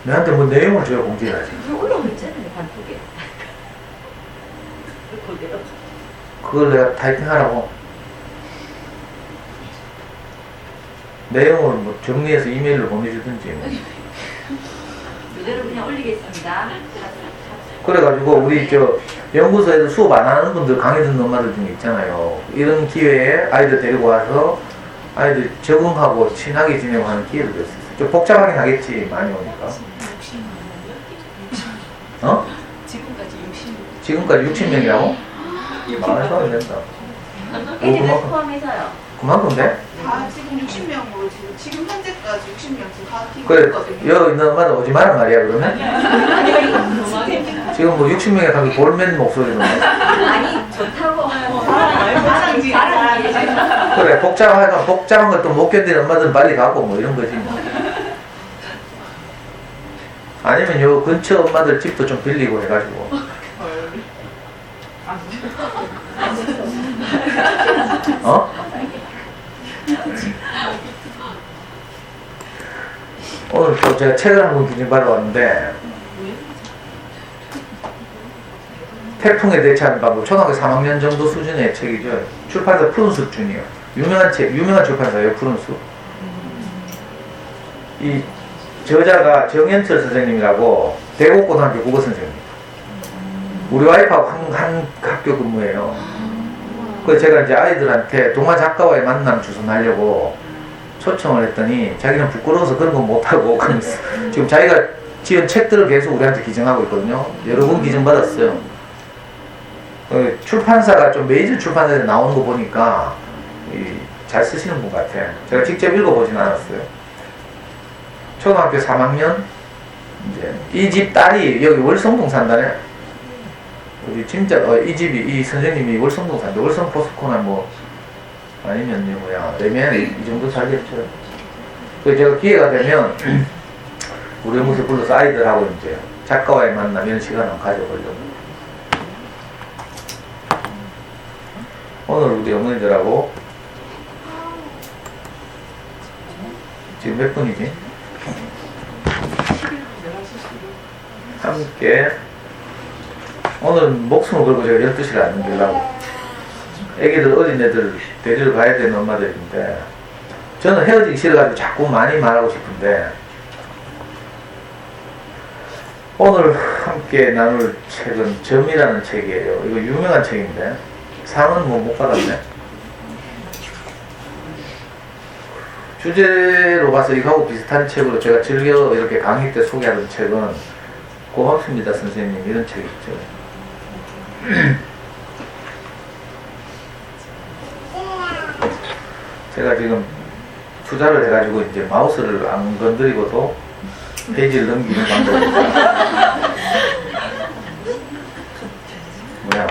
내한테 뭐 내용을 줘야 공지를 하지. 올라오고 있잖아요, 단톡에. 그대로. 그걸 내가 타이핑하라고? 내용을 뭐 정리해서 이메일로 보내주든지 뭐. 그대로 그냥 올리겠습니다. 그래가지고 우리 저 연구소에도 수업 안 하는 분들 강의 듣는 엄마들 중에 있잖아요. 이런 기회에 아이들 데리고 와서 아이들 적응하고 친하게 지내고 하는 기회를 줬어요. 좀 복잡하긴 하겠지, 많이 오니까. 어? 지금까지 60명이라고? 말도 안 된다. 애들 포함해서요. 그만큼 돼? 다 지금 60명으로 지금 현재까지 60명 지금 다 뛰고 그래, 있거든요. 여기 있는 엄마들 오지 마란 말이야, 그러면? 지금 뭐 60명에 가서 볼맨 목소리로. 아니, 좋다고. 사랑지. 그래, 복잡한 것도 못 견디는 엄마들은 빨리 가고 뭐 이런 거지 뭐. 아니면 요 근처 엄마들 집도 좀 빌리고 해가지고. 어? 오늘 또 제가 책을 한 권 기증 받아왔는데 태풍에 대처하는 방법, 초등학교 3학년 정도 수준의 책이죠. 출판사 푸른숲 준이요. 유명한 출판사예요, 푸른숲. 이 저자가 정현철 선생님이라고 대곡고등학교 국어 선생님. 우리 와이프하고 한 학교 근무해요. 그래서 제가 이제 아이들한테 동화 작가와의 만남 주선하려고 초청을 했더니 자기는 부끄러워서 그런 건 못하고 지금 자기가 지은 책들을 계속 우리한테 기증하고 있거든요. 여러 번 기증받았어요. 출판사가 좀 메이저 출판사에 나오는 거 보니까 잘 쓰시는 분 같아요. 제가 직접 읽어보진 않았어요. 초등학교 3학년 이제 이 집 딸이 여기 월성동 산다네. 우리 진짜 이 집이 이 선생님이 월성동 산대. 월성 포스코나 뭐 아니면 뭐야 내면 이 정도 살겠죠. 그래서 제가 기회가 되면 우리 연구소에 불러서 아이들하고 이제 작가와의 만남 이런 시간을 가져보려고. 오늘 우리 어머니들하고 지금 몇 분이지? 함께 오늘은 목숨을 걸고 제가 12시를 안 넘기려고 애기들 어린애들 데리러 가야 되는 엄마들인데 저는 헤어지기 싫어가지고 자꾸 많이 말하고 싶은데 오늘 함께 나눌 책은 점이라는 책이에요. 이거 유명한 책인데 상은 뭐 못 받았네. 주제로 봐서 이거하고 비슷한 책으로 제가 즐겨 이렇게 강의 때 소개하던 책은 고맙습니다 선생님 이런 책 있죠. 제가 지금 투자를 해가지고 이제 마우스를 안 건드리고도 페이지를 넘기는 방법이 있어요. 뭐야?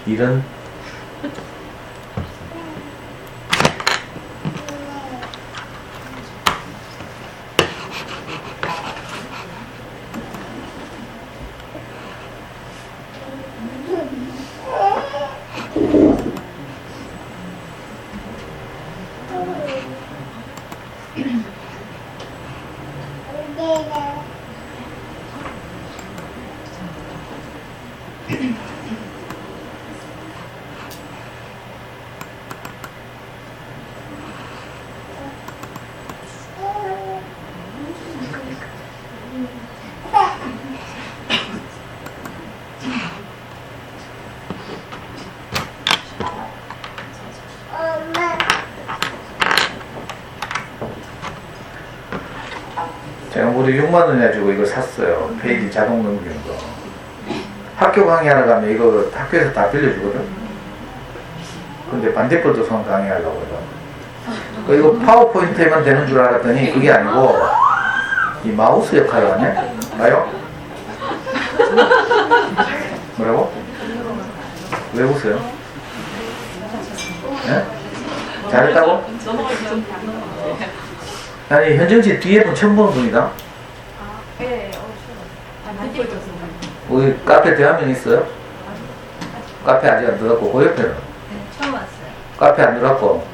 이런 제가 무려 6만원이나 주고 이거 샀어요. 페이지 자동 넘기는 거. 학교 강의하러 가면 이거 학교에서 다 빌려주거든. 근데 반대골도서관 강의하려고 해요. 이거 파워포인트에만 되는 줄 알았더니 그게 아니고 이 마우스 역할을 하네? 봐요? 뭐라고? 왜 웃어요? 네? 잘했다고? 아니 현정씨 뒤에 분 처음 보는 분이다? 네, 우리 카페 대한명 있어요? 카페 아직 안 들어갔고 그 옆에는? 처음 왔어요. 카페 안 들어갔고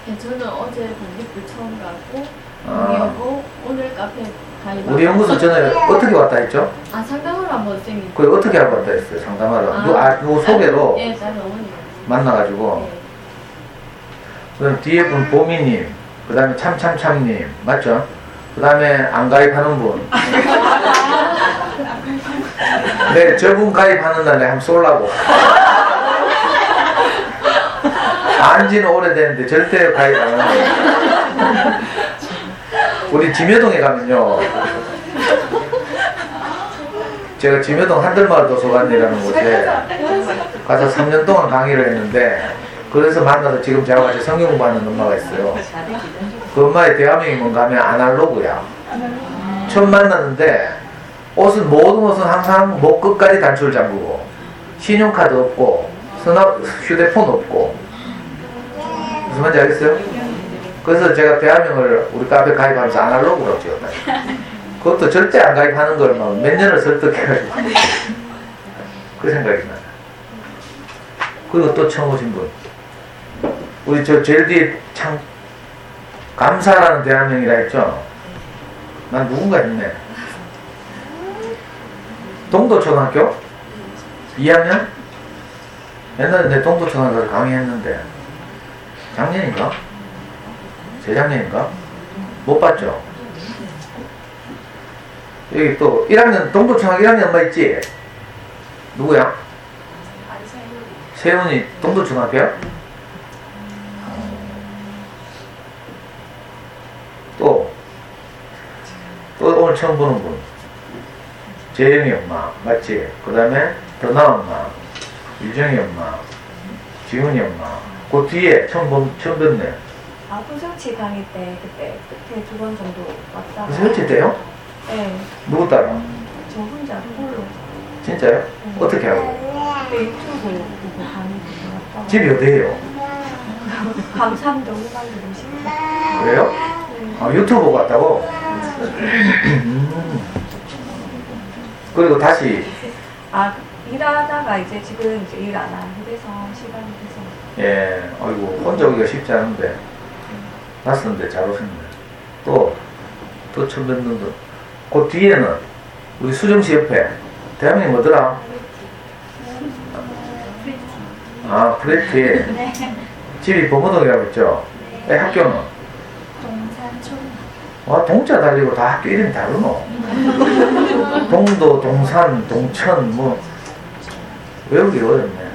네, 저는 어제 반딧불 처음 가고 아. 그리고 오늘 카페 가입. 우리 연구소 전에 어떻게 왔다 했죠? 아 상담을 한번 쌤이. 그게 어떻게 하고 왔다 했어요 상담하러? 누구 소개로 예, 나는 어머니. 만나가지고 예. 그다음 뒤에 분 보미님 그 다음에 참참참님 맞죠? 그 다음에 안 가입하는 분 네, 저분 가입하는 날에 한번 쏠라고 안지는 오래됐는데 절대 가입 안 하는 우리 지묘동에 가면요 제가 지묘동 한들마을 도서관이라는 곳에 가서 3년 동안 강의를 했는데 그래서 만나서 지금 제가 같이 성경 공부하는 엄마가 있어요. 그 엄마의 대화명이 뭔가 하면 아날로그야. 처음 만났는데 옷은 모든 옷은 항상 목 끝까지 단추를 잠그고 신용카드 없고 휴대폰 없고 무슨 말인지 알겠어요? 그래서 제가 대화명을 우리 카페 가입하면서 아날로그라고 지었다. 그것도 절대 안 가입하는 걸 몇 년을 설득해가지고 그 생각이 나요. 그리고 또 처음 오신 분 우리 저 제일 뒤에 참 감사라는 대한명이라 했죠? 난 누군가 했네. 동도초등학교? 2학년? 옛날에 내 동도초등학교에서 강의했는데 작년인가? 재작년인가? 못 봤죠? 여기 또 1학년 동도초등학교 1학년 엄마 있지? 누구야? 세훈이 동도초등학교야? 또 오늘 처음 보는 분 재영이 엄마 맞지? 그 다음에 더나 엄마 유정이 엄마 지훈이 엄마 그 뒤에 처음 뵙네. 아 구성치 강의 때 그때 끝에 2번 정도 왔다가. 설치 때요? 네. 누구 따라? 저 혼자 홀로. 진짜요? 어떻게 하고? 그 유튜브 보고 강의 듣고 왔다가. 집이 어디에요? 감삼동 후반대로 그래요? 아, 유튜브 보고 왔다고? 그리고 다시 아 일하다가 이제 지금 이제 일 안 하고 그래서 시간이 돼서. 예, 아이고, 혼자 오기가 쉽지 않은데. 낯선데 잘 오셨네. 또 처음 뵙는 분. 그 뒤에는 우리 수정씨 옆에 대학이 뭐더라? 아, 프레티. 네. 집이 범어동이라고 했죠? 애 학교는? 동산촌. 와, 동자 달리고 다 학교 이름이 다르노? 동도, 동산, 동천, 뭐, 외우기 어렵네.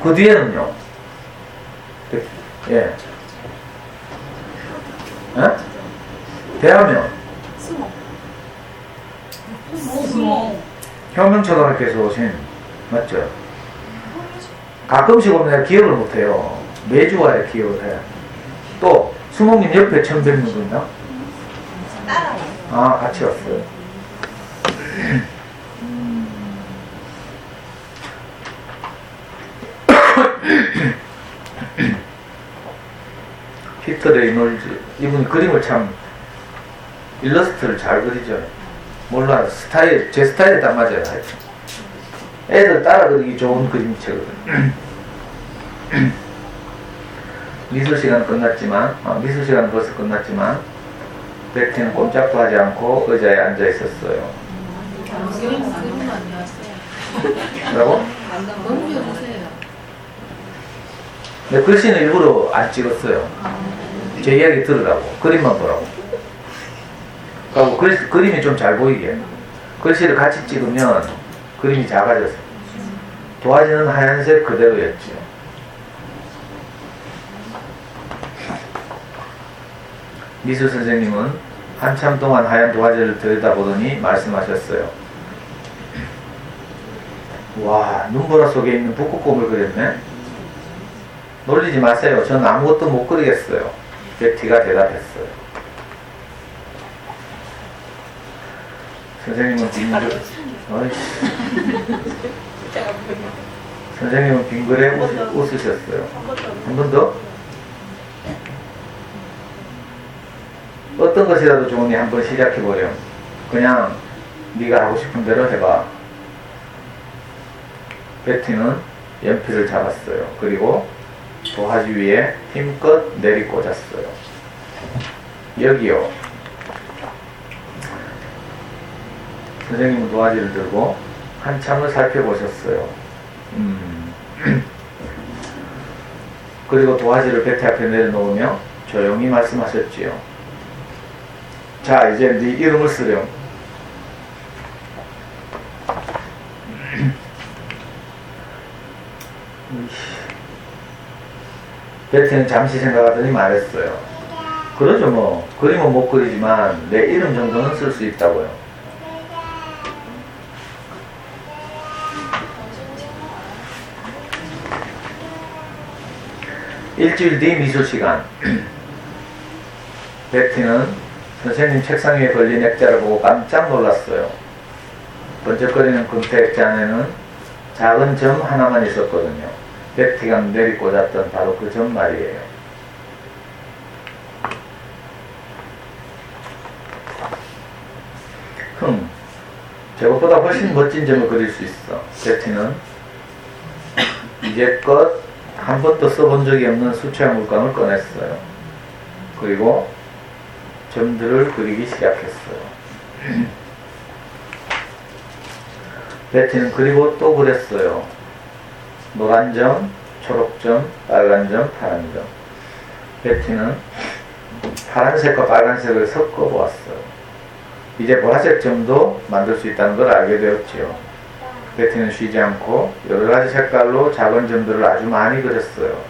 그 뒤에는요? 예. 에? 대하면? 혁명초등학교에서 오신, 맞죠? 가끔씩 오면 내가 기억을 못해요. 매주 와야 기억을 해. 또, 수목님 옆에 처음 뵙는 분 있나? 따라와요. 아, 같이 왔어요. 피터 레이놀즈. 이분이 그림을 참, 일러스트를 잘 그리죠. 몰라, 스타일, 제 스타일에 딱 맞아요. 하여튼. 애들 따라 그리기 좋은 그림체거든. 미술 시간은 끝났지만, 미술 시간은 벌써 끝났지만, 베티는 꼼짝도 하지 않고 의자에 앉아 있었어요. 뭐라고? 네, 글씨는 일부러 안 찍었어요. 제 이야기 들으라고. 그림만 보라고. 그리고 그림이 좀 잘 보이게. 글씨를 같이 찍으면 그림이 작아져서. 도화지는 하얀색 그대로였지요. 미술 선생님은 한참 동안 하얀 도화지를 들여다보더니 말씀하셨어요. 와, 눈보라 속에 있는 북극곰을 그렸네? 놀리지 마세요. 저는 아무것도 못 그리겠어요. 베티가 대답했어요. 선생님은 선생님은 빙그레 웃으셨어요. 한 번 더? 어떤 것이라도 좋으니 한번 시작해보렴. 그냥 네가 하고 싶은 대로 해봐. 베티는 연필을 잡았어요. 그리고 도화지 위에 힘껏 내리꽂았어요. 여기요. 선생님은 도화지를 들고 한참을 살펴보셨어요. 그리고 도화지를 베티 앞에 내려놓으며 조용히 말씀하셨지요. 자, 이제 네 이름을 쓰렴. 베티는 잠시 생각하더니 말했어요. 그러죠 뭐. 그림은 못 그리지만 내 이름 정도는 쓸 수 있다고요. 일주일 뒤 미술 시간. 베티는 선생님 책상 위에 걸린 액자를 보고 깜짝 놀랐어요. 번쩍거리는 금태 액자 안에는 작은 점 하나만 있었거든요. 베티가 내리꽂았던 바로 그 점 말이에요. 저것보다 훨씬 멋진 점을 그릴 수 있어. 베티는 이제껏 한 번도 써본 적이 없는 수채화 물감을 꺼냈어요. 그리고 점들을 그리기 시작했어요. 베티는 그리고 또 그렸어요. 노란 점, 초록 점, 빨간 점, 파란 점. 베티는 파란색과 빨간색을 섞어 보았어요. 이제 보라색 점도 만들 수 있다는 걸 알게 되었지요. 베티는 쉬지 않고 여러 가지 색깔로 작은 점들을 아주 많이 그렸어요.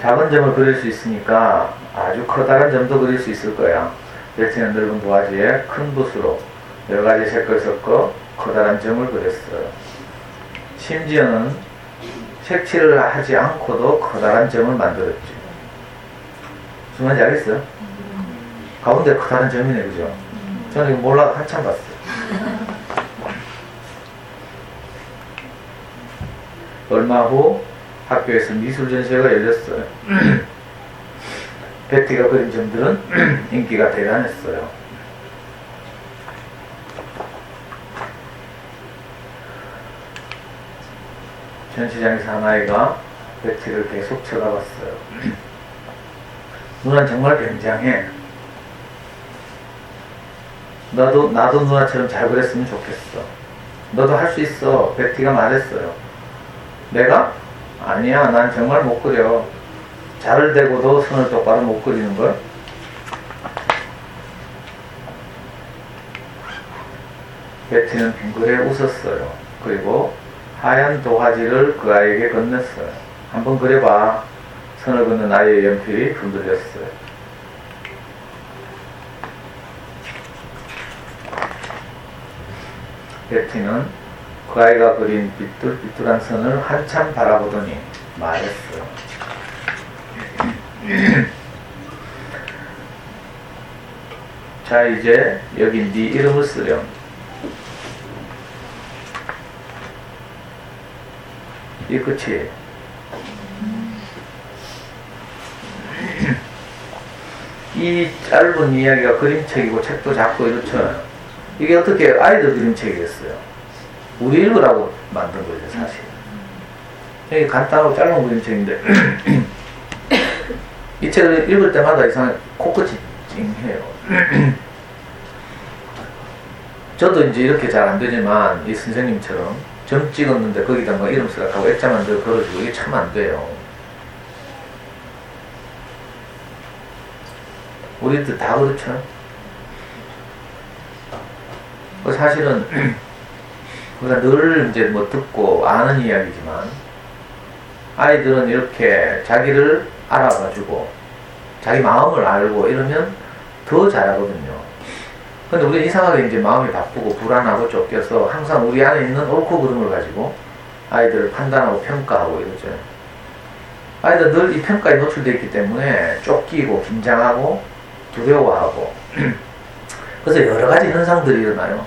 작은 점을 그릴 수 있으니까 아주 커다란 점도 그릴 수 있을 거야. 베티는 넓은 도화지에 큰 붓으로 여러 가지 색깔을 섞어 커다란 점을 그렸어요. 심지어는 색칠을 하지 않고도 커다란 점을 만들었죠. 무슨 말인지 알겠어요? 가운데 커다란 점이네, 그죠? 저는 이거 몰라도 한참 봤어요. 얼마 후 학교에서 미술 전시회가 열렸어요. 베티가 그린 점들은 인기가 대단했어요. 전시장에서 한 아이가 배티를 계속 쳐다봤어요. 누나는 정말 굉장해. 나도 누나처럼 잘 그렸으면 좋겠어. 너도 할 수 있어. 베티가 말했어요. 내가? 아니야, 난 정말 못 그려. 자를 대고도 선을 똑바로 못 그리는걸? 베티는 빙그레 웃었어요. 그리고 하얀 도화지를 그 아이에게 건넸어요. 한번 그려봐. 선을 긋는 아이의 연필이 흔들렸어요. 베티는 그 아이가 그린 삐뚤삐뚤한 선을 한참 바라보더니 말했어요. 자, 이제 여기 네 이름을 쓰렴. 이 끝이. 이 짧은 이야기가 그림책이고 책도 작고 이렇죠. 이게 어떻게 아이들 그림책이겠어요. 우리 읽으라고 만든 거죠, 사실. 이게 간단하고 짧은 그림책인데 이 책을 읽을 때마다 이상하게 코끝이 찡해요. 저도 이제 이렇게 잘 안 되지만 이 선생님처럼 점 찍었는데 거기다 뭐 이름 쓰라고 액자만 더 걸어주고 이게 참 안 돼요. 우리들 다 그렇죠. 사실은 우리가 늘 이제 뭐 듣고 아는 이야기지만 아이들은 이렇게 자기를 알아가지고 자기 마음을 알고 이러면 더 잘하거든요. 근데 우리 이상하게 이제 마음이 바쁘고 불안하고 쫓겨서 항상 우리 안에 있는 옳고 그름을 가지고 아이들을 판단하고 평가하고 이러죠. 아이들 늘 이 평가에 노출되어 있기 때문에 쫓기고 긴장하고 두려워하고 그래서 여러 가지 현상들이 일어나요.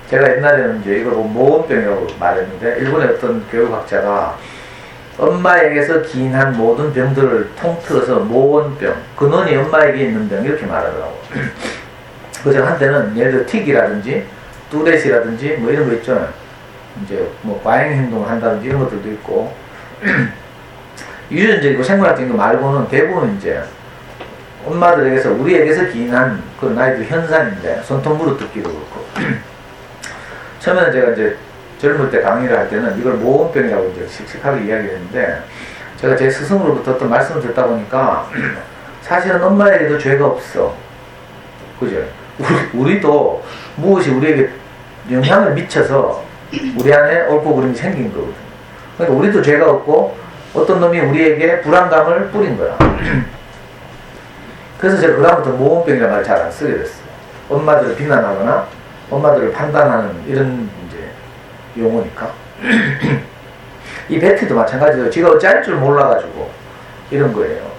제가 옛날에는 이제 이걸 모원병이라고 말했는데 일본의 어떤 교육학자가 엄마에게서 기인한 모든 병들을 통틀어서 모원병, 근원이 엄마에게 있는 병 이렇게 말하더라고. 그래서 한때는 예를 들어 틱이라든지 뚜렛이라든지 뭐 이런 거 있죠. 이제 뭐 과잉 행동을 한다든지 이런 것들도 있고 유전적이고 생물학적인 거 말고는 대부분 이제 엄마들에게서 우리에게서 기인한 그런 아이들 현상인데 손톱 무릎뜯기도 그렇고 처음에는 제가 이제 젊을 때 강의를 할 때는 이걸 모원병이라고 이제 씩씩하게 이야기를 했는데 제가 제 스승으로부터 어떤 말씀을 듣다 보니까 사실은 엄마에게도 죄가 없어. 그죠? 우리도 무엇이 우리에게 영향을 미쳐서 우리 안에 옳고 그름이 생긴 거거든요. 그러니까 우리도 죄가 없고 어떤 놈이 우리에게 불안감을 뿌린 거야. 그래서 제가 그다음부터 모험병이라는 말을 잘 안 쓰게 됐어요. 엄마들을 비난하거나 엄마들을 판단하는 이런 이제 용어니까. 이 베티도 마찬가지로 지가 어찌 할 줄 몰라가지고 이런 거예요.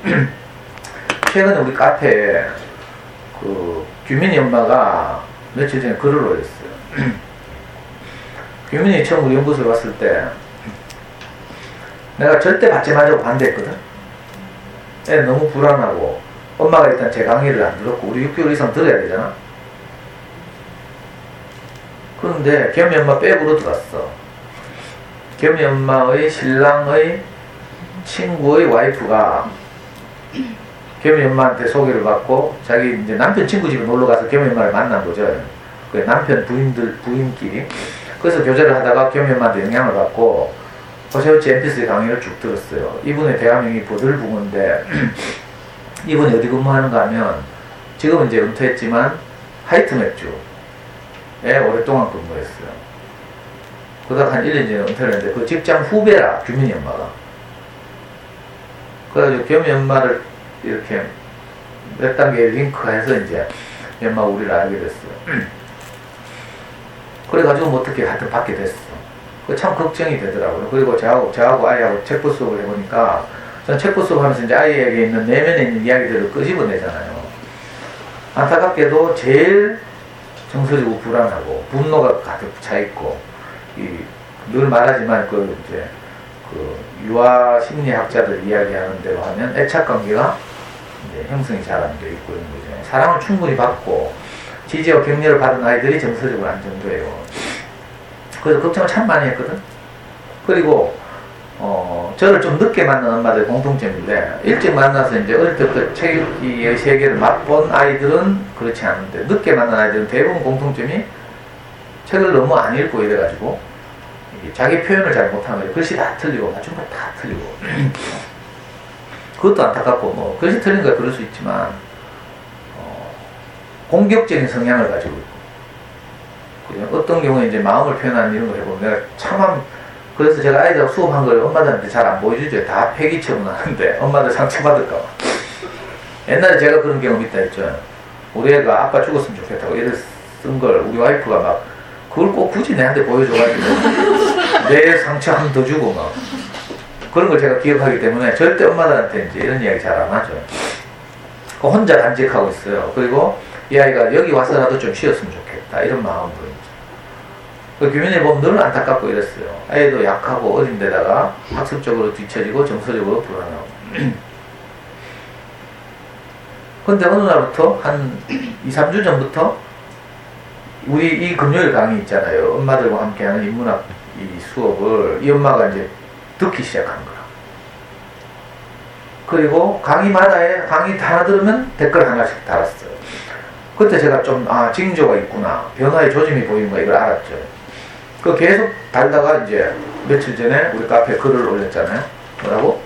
최근에 우리 카페에 그 규민이 엄마가 며칠 전에 글을 올렸어요. 규민이 처음 우리 연구소에 왔을 때 내가 절대 받지 말자고 반대했거든. 애 너무 불안하고 엄마가 일단 제 강의를 안 들었고 우리 6개월 이상 들어야 되잖아. 그런데 겸이 엄마 백으로 들었어. 겸이 엄마의 신랑의 친구의 와이프가 겸이 엄마한테 소개를 받고 자기 이제 남편 친구 집에 놀러 가서 겸이 엄마를 만난 거죠. 그 남편 부인끼리. 그래서 교제를 하다가 겸이 엄마한테 영향을 받고 호세우치 MP3 강의를 쭉 들었어요. 이분의 대화명이 보들붕어인데 이분이 어디 근무하는가 하면 지금은 이제 은퇴했지만 하이트 맥주에 오랫동안 근무했어요. 그러다가 한 1년 전에 은퇴를 했는데 그 직장 후배라 규민이 엄마가. 그래가지고 겸이 엄마를 이렇게 몇 단계 링크해서 이제 엄마 우리를 알게 됐어요. 그래가지고 뭐 어떻게 하여튼 받게 됐어. 그 참 걱정이 되더라고요. 그리고 저하고 아이하고 책보 수업을 해보니까 전 책보 수업하면서 이제 아이에게 있는 내면에 있는 이야기들을 끄집어내잖아요. 안타깝게도 제일 정서적으로 불안하고 분노가 가득 차 있고 늘 말하지만 이제 유아 심리학자들 이야기하는 대로 하면 애착 관계가 이제 형성이 잘 안 돼 있고 이런 거죠. 사랑을 충분히 받고 지지와 격려를 받은 아이들이 정서적으로 안정돼요. 그래서 걱정을 참 많이 했거든. 그리고 저를 좀 늦게 만난 엄마들 공통점인데 일찍 만나서 이제 어릴 때부터 책의 세계를 맛본 아이들은 그렇지 않은데 늦게 만난 아이들은 대부분 공통점이 책을 너무 안 읽고 이래가지고 자기 표현을 잘 못하는 거예요. 글씨 다 틀리고 맞춤법 다 틀리고 그것도 안타깝고 뭐 글씨 틀린 거야 그럴 수 있지만 공격적인 성향을 가지고 있고 어떤 경우에 이제 마음을 표현하는 이런 거 해보면 내가 참 그래서 제가 아이들하고 수업한 걸 엄마들한테 잘 안 보여주죠. 다 폐기 처분하는데 엄마들 상처받을까 봐. 옛날에 제가 그런 경험 있다 했죠. 우리 애가 아빠 죽었으면 좋겠다고 이래 쓴 걸 우리 와이프가 막 그걸 꼭 굳이 내한테 보여줘가지고 내 상처 한 번 더 주고 막 그런 걸 제가 기억하기 때문에 절대 엄마들한테 이제 이런 이야기 잘 안 하죠. 혼자 간직하고 있어요. 그리고 이 아이가 여기 와서라도 좀 쉬었으면 좋겠다 이런 마음으로 그 규민이 보면 늘 안타깝고 이랬어요. 아이도 약하고 어린데다가 학습적으로 뒤처지고 정서적으로 불안하고 근데 어느 날부터 한 2-3주 전부터 우리 이 금요일 강의 있잖아요. 엄마들과 함께하는 인문학 이 수업을 이 엄마가 이제 듣기 시작한 거야. 그리고 강의마다에 강의 다 들으면 댓글 하나씩 달았어요. 그때 제가 좀 징조가 있구나, 변화의 조짐이 보이는 거 이걸 알았죠. 그 계속 달다가 이제 며칠 전에 우리 카페에 글을 올렸잖아요. 뭐라고?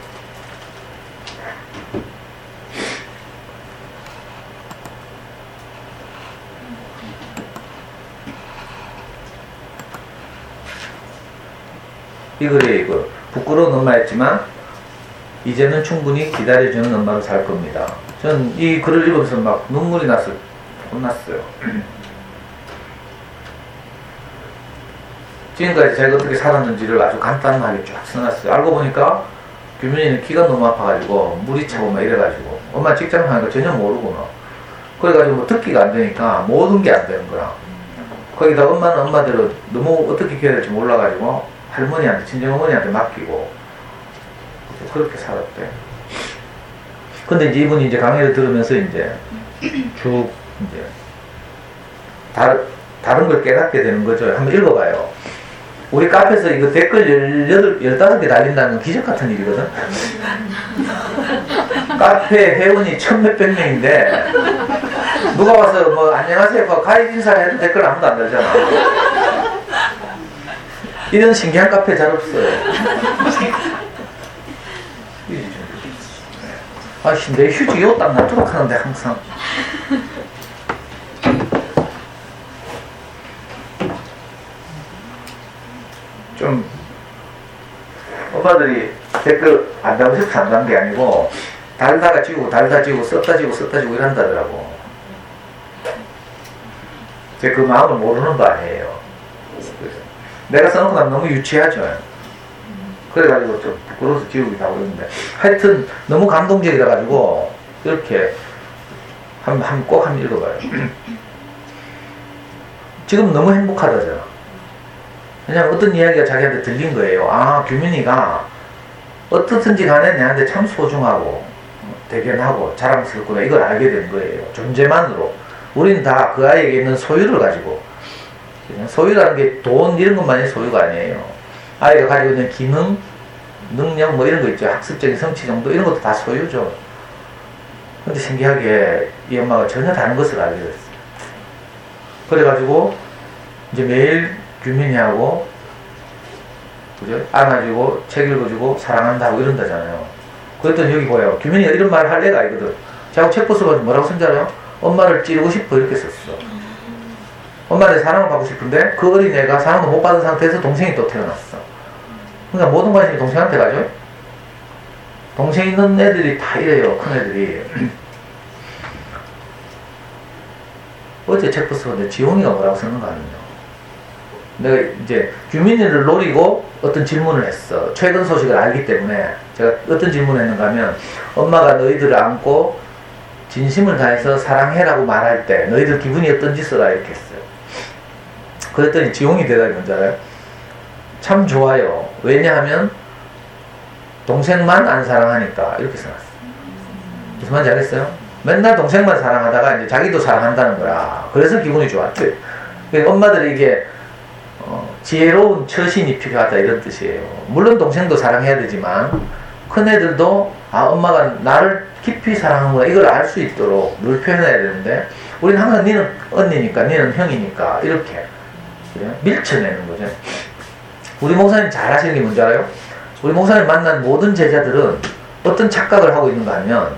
이 글이 이거 부끄러운 엄마였지만 이제는 충분히 기다려주는 엄마로 살 겁니다. 전 이 글을 읽으면서 막 눈물이 났어요. 혼났어요. 지금까지 제가 어떻게 살았는지를 아주 간단하게 쫙 써놨어요. 알고 보니까 규민이는 키가 너무 아파가지고 물이 차고 막 이래가지고 엄마 직장 하니까 전혀 모르고 막 그래가지고 뭐 듣기가 안 되니까 모든 게 안 되는 거야. 거기다 엄마는 엄마대로 너무 어떻게 키워야 될지 몰라가지고 할머니한테 친정어머니한테 맡기고 그렇게 살았대. 근데 이제 이분이 이제 강의를 들으면서 이제 쭉 이제 다른 걸 깨닫게 되는 거죠. 한번 읽어봐요. 우리 카페에서 이거 댓글 15개 달린다는 건 기적 같은 일이거든. 카페 회원이 1,몇백 명인데 누가 와서 뭐 안녕하세요 가입 인사를 해도 댓글 아무도 안 달잖아. 이런 신기한 카페 잘 없어요. 아씨 내 휴지 요 딱 놔두도록 하는데 항상 좀 엄마들이 댓글 안 달고 싶어서 안 단 게 아니고 달다가 지우고 달다 지우고 썼다 지우고 썼다 지우고 이런다더라고. 제가 그 마음을 모르는 거 아니에요. 내가 써놓고 나면 너무 유치하죠. 그래가지고 좀 부끄러워서 지우기도 하고 있는데 하여튼 너무 감동적이라 가지고 이렇게 꼭 한번 읽어봐요. 지금 너무 행복하다잖아. 왜냐면 어떤 이야기가 자기한테 들린 거예요. 규민이가 어떻든지 간에 내한테 참 소중하고 대견하고 자랑스럽구나 이걸 알게 된 거예요. 존재만으로. 우린 다 그 아이에게 있는 소유를 가지고, 소유라는 게 돈 이런 것만이 소유가 아니에요. 아이가 가지고 있는 기능, 능력 뭐 이런 거 있죠. 학습적인 성취 정도 이런 것도 다 소유죠. 근데 신기하게 이 엄마가 전혀 다른 것을 알게 됐어요. 그래가지고 이제 매일 규민이하고 그죠? 안아주고 책 읽어주고 사랑한다고 이런다잖아요. 그랬더니 여기 보여요. 규민이가 이런 말을 할 애가 아니거든. 자꾸 책 보면서 뭐라고 쓴 줄 알아요? 엄마를 찌르고 싶어 이렇게 썼어. 엄마한테 사랑을 받고 싶은데 그 어린애가 사랑을 못 받은 상태에서 동생이 또 태어났어. 그러니까 모든 관심이 동생한테 가죠. 동생 있는 애들이 다 이래요. 큰 애들이. 어제 책 보면서 지용이가 뭐라고 썼는가 하면요. 내가 이제 규민이를 노리고 어떤 질문을 했어. 최근 소식을 알기 때문에 제가 어떤 질문을 했는가 하면 엄마가 너희들을 안고 진심을 다해서 사랑해라고 말할 때 너희들 기분이 어떤지 써라 이렇게 했어요. 그랬더니 지용이 대답이 뭔지 알아요? 참 좋아요. 왜냐하면 동생만 안 사랑하니까 이렇게 써놨어요. 무슨 말인지 알겠어요? 맨날 동생만 사랑하다가 이제 자기도 사랑한다는 거야. 그래서 기분이 좋았지. 엄마들이 이게 지혜로운 처신이 필요하다 이런 뜻이에요. 물론 동생도 사랑해야 되지만 큰애들도 엄마가 나를 깊이 사랑하는구나 이걸 알 수 있도록 늘 표현해야 되는데 우리는 항상 니는 언니니까 니는 형이니까 이렇게 밀쳐내는 거죠. 우리 목사님 잘 하시는 게 뭔지 알아요? 우리 목사님 만난 모든 제자들은 어떤 착각을 하고 있는가 하면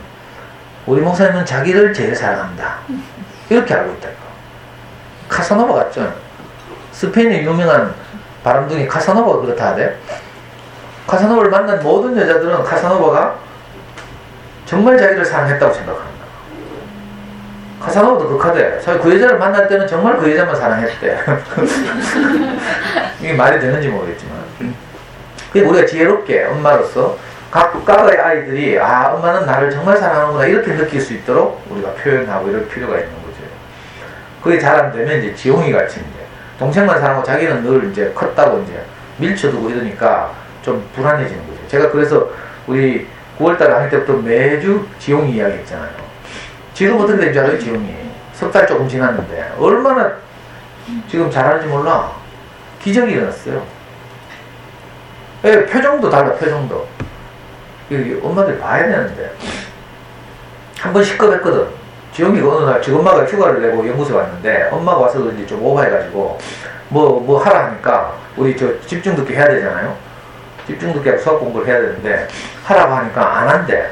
우리 목사님은 자기를 제일 사랑한다 이렇게 알고 있다니까. 카사노바 같죠? 스페인의 유명한 바람둥이 카사노바가 그렇다 하대. 카사노바를 만난 모든 여자들은 카사노바가 정말 자기를 사랑했다고 생각합니다. 카사노바도 극하대. 그 여자를 만날 때는 정말 그 여자만 사랑했대. 이게 말이 되는지 모르겠지만. 그래서 우리가 지혜롭게 엄마로서 각각의 아이들이 엄마는 나를 정말 사랑하는구나 이렇게 느낄 수 있도록 우리가 표현하고 이럴 필요가 있는 거죠. 그게 잘 안 되면 이제 지용이 같이 이제 동생만 사랑하고 자기는 늘 이제 컸다고 이제 밀쳐두고 이러니까 좀 불안해지는 거죠. 제가 그래서 우리 9월달 강의 때부터 매주 지용이 이야기 했잖아요. 지금 어떻게 된 줄 알아요, 지용이? 석 달 조금 지났는데 얼마나 지금 잘하는지 몰라. 기적이 일어났어요. 표정도 달라, 표정도. 엄마들이 봐야 되는데 한 번 시끄럽거든. 지용이가 어느 날 지엄마가 휴가를 내고 연구소에 왔는데 엄마가 와서 그런지 좀 오버해가지고 뭐 하라 하니까 우리 집중 듣기 해야 되잖아요. 집중 듣기하고 수학 공부를 해야 되는데 하라고 하니까 안 한대.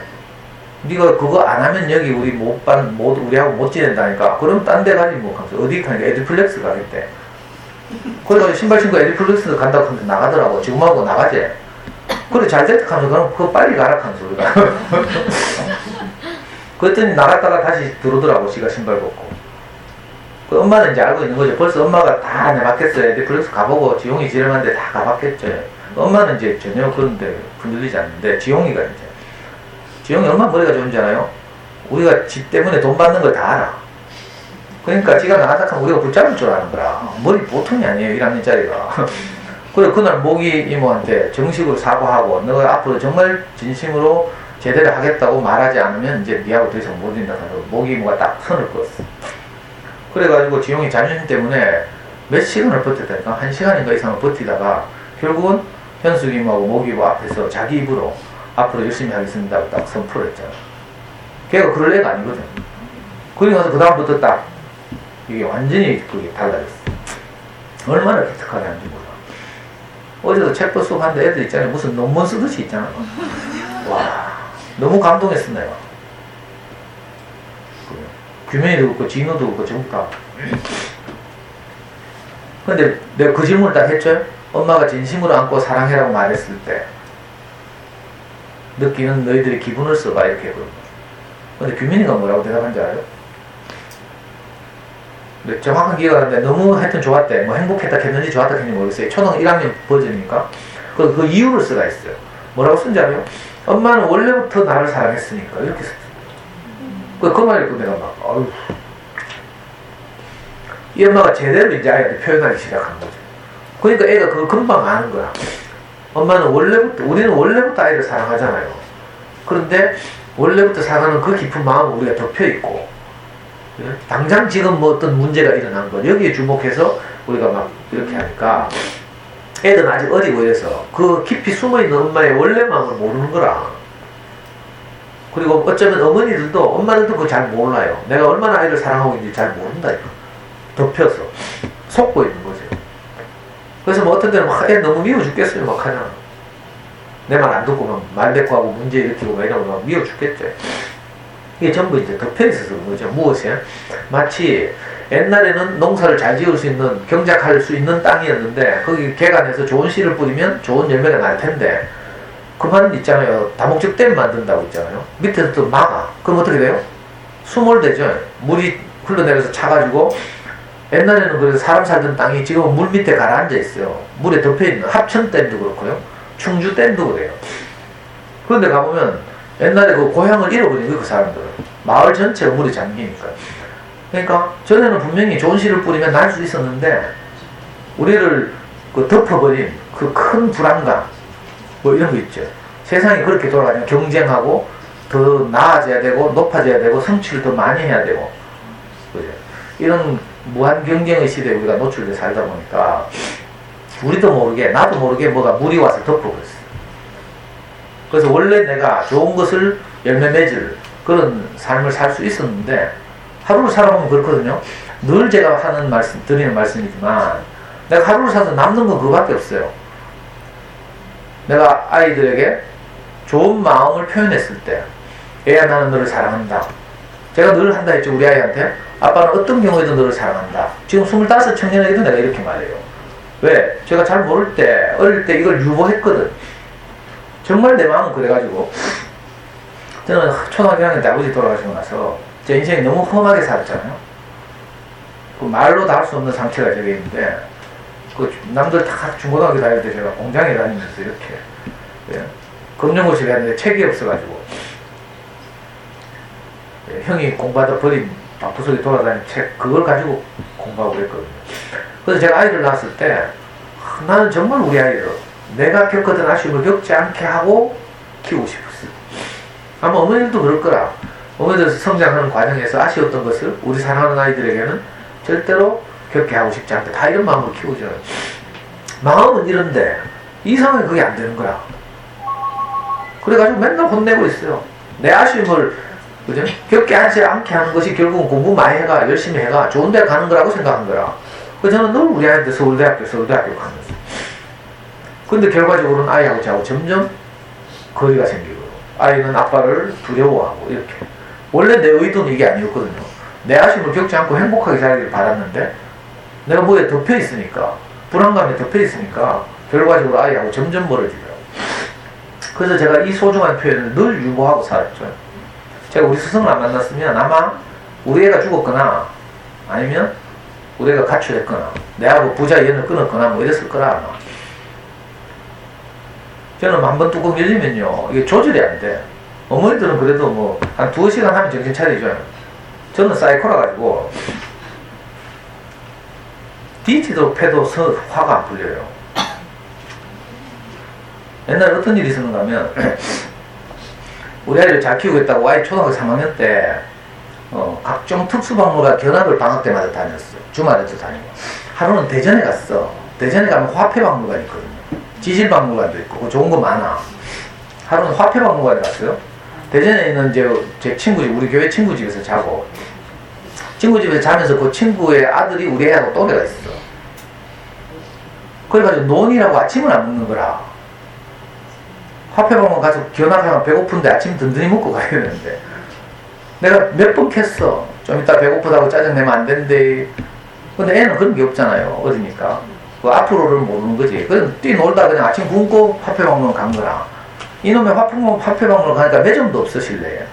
네가 그거 안 하면 여기 우리 우리하고 못 지낸다니까. 그럼 딴 데 가지 뭐 하면서 어디 가니까 에듀플렉스 가겠대. 그래가지고 신발 신고 에듀플렉스 간다고 하면서 나가더라고. 지금하고 나가지. 그래 잘 됐다 하면서 그럼 그거 빨리 가라 하면서 우리가. 그랬더니 나갔다가 다시 들어오더라고. 지가 신발 벗고. 그 엄마는 이제 알고 있는 거죠. 벌써 엄마가 다 내맡겼어요. 에듀플렉스 가보고 지용이 지름한데 다 가봤겠죠. 엄마는 이제 전혀 그런데 흔들리지 않는데 지용이 얼마나 머리가 좋은지 알아요? 우리가 집 때문에 돈 받는 걸 다 알아. 그러니까 지가 나갔다 하면 우리가 붙잡을 줄 아는 거라. 머리 보통이 아니에요, 1학년짜리가. 그래, 그날 모기 이모한테 정식으로 사과하고, 너가 앞으로 정말 진심으로 제대로 하겠다고 말하지 않으면 이제 니하고 더 이상 못 된다 하고, 모기 이모가 딱 선을 그었어. 그래가지고 지용이 자존심 때문에 몇 시간을 버텼다니까? 1시간인가 이상을 버티다가, 결국은 현숙 이모하고 모기 이모 앞에서 자기 입으로 앞으로 열심히 하겠습니다 하고 딱 선포를 했잖아. 걔가 그럴 애가 아니거든. 그러고 나서 그다음부터 딱 이게 완전히 그게 달라졌어. 얼마나 기특하게 하는지 몰라. 어제도 책도 쓰고 하는데 애들 있잖아요. 무슨 논문 쓰듯이 있잖아. 와, 너무 감동했어 내가. 규명이도 그렇고 진호도 그렇고 전부 다. 근데 내가 그 질문을 딱 했죠. 엄마가 진심으로 안고 사랑해라고 말했을 때 느끼는 너희들의 기분을 써봐 이렇게 했거든요. 근데 규민이가 뭐라고 대답한지 알아요? 근데 정확한 기회가 나는데 너무 하여튼 좋았대. 뭐 행복했다 했는지 좋았다 했는지 모르겠어요. 초등 1학년 버전이니까 그 이유를 쓰가 있어요. 뭐라고 쓴지 알아요? 엄마는 원래부터 나를 사랑했으니까 이렇게 썼어요. 그 말 읽고 내가 막 아유, 이 엄마가 제대로 이제 아이한테 표현하기 시작한 거죠. 그러니까 애가 그걸 금방 아는 거야. 엄마는 우리는 원래부터 아이를 사랑하잖아요. 그런데 원래부터 사랑하는 그 깊은 마음을 우리가 덮여있고, 당장 지금 뭐 어떤 문제가 일어난 거, 여기에 주목해서 우리가 막 이렇게 하니까, 애들은 아직 어리고 이래서 그 깊이 숨어있는 엄마의 원래 마음을 모르는 거라. 그리고 어쩌면 어머니들도, 엄마들도 그거 잘 몰라요. 내가 얼마나 아이를 사랑하고 있는지 잘 모른다, 이거. 덮여서. 속고 있는 거죠. 그래서 뭐 어떤 때는 막 애 너무 미워 죽겠어요 막 하잖아. 내 말 안 듣고 막 말대꾸하고 문제 일으키고 막 이러고 막 미워 죽겠죠. 이게 전부 이제 덮여있어서 그런 거죠. 무엇이야? 마치 옛날에는 농사를 잘 지을 수 있는, 경작할 수 있는 땅이었는데 거기 개간해서 좋은 씨를 뿌리면 좋은 열매가 날 텐데 그만 있잖아요. 다목적 댐 만든다고 있잖아요. 밑에서 또 막아. 그럼 어떻게 돼요? 수몰되죠. 물이 흘러내려서 차가지고. 옛날에는 그래서 사람 살던 땅이 지금은 물 밑에 가라앉아 있어요. 물에 덮여있는 합천댐도 그렇고요. 충주댐도 그래요. 그런데 가보면 옛날에 그 고향을 잃어버린 거예요, 그 사람들은. 마을 전체가 물에 잠기니까. 그러니까 전에는 분명히 좋은 씨를 뿌리면 날 수 있었는데 우리를 그 덮어버린 그 큰 불안감 뭐 이런 거 있죠. 세상이 그렇게 돌아가면 경쟁하고 더 나아져야 되고 높아져야 되고 성취를 더 많이 해야 되고 그죠? 이런 무한 경쟁의 시대에 우리가 노출돼 살다 보니까 우리도 모르게 나도 모르게 뭐가 물이 와서 덮어버렸어. 그래서 원래 내가 좋은 것을 열매 맺을 그런 삶을 살 수 있었는데 하루를 살아보면 그렇거든요. 늘 제가 드리는 말씀이지만 내가 하루를 살아서 남는 건 그거밖에 없어요. 내가 아이들에게 좋은 마음을 표현했을 때 애야 나는 너를 사랑한다. 제가 늘 한다 했죠. 우리 아이한테 아빠는 어떤 경우에도 너를 사랑한다. 지금 25 청년에게도 내가 이렇게 말해요. 왜? 제가 잘 모를 때 어릴 때 이걸 유보했거든. 정말 내 마음은 그래가지고 저는 초등학교 1학년 때 아버지 돌아가시고 나서 제 인생이 너무 험하게 살았잖아요. 그 말로 다 할 수 없는 상처가 저게 있는데 그 남들 다 중고등학교 다닐 때 제가 공장에 다니면서 이렇게 검정고시를 했는데 책이 없어가지고 형이 공부하다 버린 방구석에 돌아다니는 책 그걸 가지고 공부하고 그랬거든요. 그래서 제가 아이를 낳았을 때 나는 정말 우리 아이를 내가 겪었던 아쉬움을 겪지 않게 하고 키우고 싶었어요. 아마 어머니들도 그럴 거라. 어머니들 성장하는 과정에서 아쉬웠던 것을 우리 사랑하는 아이들에게는 절대로 겪게 하고 싶지 않다. 다 이런 마음으로 키우죠. 마음은 이런데 이 상황이 그게 안 되는 거야. 그래가지고 맨날 혼내고 있어요. 내 아쉬움을 그죠? 겪게 하지 않게 하는 것이 결국은 공부 많이 해가 열심히 해가 좋은 데 가는 거라고 생각한 거야. 그래서 저는 늘 우리 아이한테 서울대학교 가면서 근데 결과적으로는 아이하고 저하고 점점 거리가 생기고 아이는 아빠를 두려워하고 이렇게 원래 내 의도는 이게 아니었거든요. 내 아쉬움을 겪지 않고 행복하게 살기를 바랐는데 내가 뭐에 덮여 있으니까 불안감에 덮여 있으니까 결과적으로 아이하고 점점 멀어지더라고요. 그래서 제가 이 소중한 표현을 늘 유보하고 살았죠. 제가 우리 스승을 안 만났으면 아마 우리 애가 죽었거나 아니면 우리 애가 가출했거나 내하고 부자 연을 끊었거나 뭐 이랬을 거라 아마. 저는 한번 뚜껑 열리면요 이게 조절이 안 돼. 어머니들은 그래도 뭐 한 2시간 하면 정신 차리죠. 저는 사이코라 가지고 뒤지도 패도 화가 안 풀려요. 옛날에 어떤 일이 있었는가 하면 우리 아이를 잘 키우겠다고 아이 초등학교 3학년 때 각종 특수박물관 견학을 방학 때마다 다녔어. 주말에도 다니고. 하루는 대전에 갔어. 대전에 가면 화폐박물관이 있거든요. 지질박물관도 있고 좋은 거 많아. 하루는 화폐박물관에 갔어요. 대전에 있는 제 친구 집, 우리 교회 친구 집에서 자고 친구 집에서 자면서 그 친구의 아들이 우리 애하고 또래가 있어. 그래가지고 논이라고 아침을 안 먹는 거라. 화폐박물관 가서 견학하면 배고픈데 아침 든든히 먹고 가야 되는데 내가 몇 번 캤어. 좀 이따 배고프다고 짜증내면 안 된대. 근데 애는 그런 게 없잖아요. 어디니까. 그 앞으로를 모르는 거지. 그래서 뛰놀다 그냥 아침 굶고 화폐박물관 간 거라. 이놈의 화폐박물관 가니까 매점도 없어, 실내에.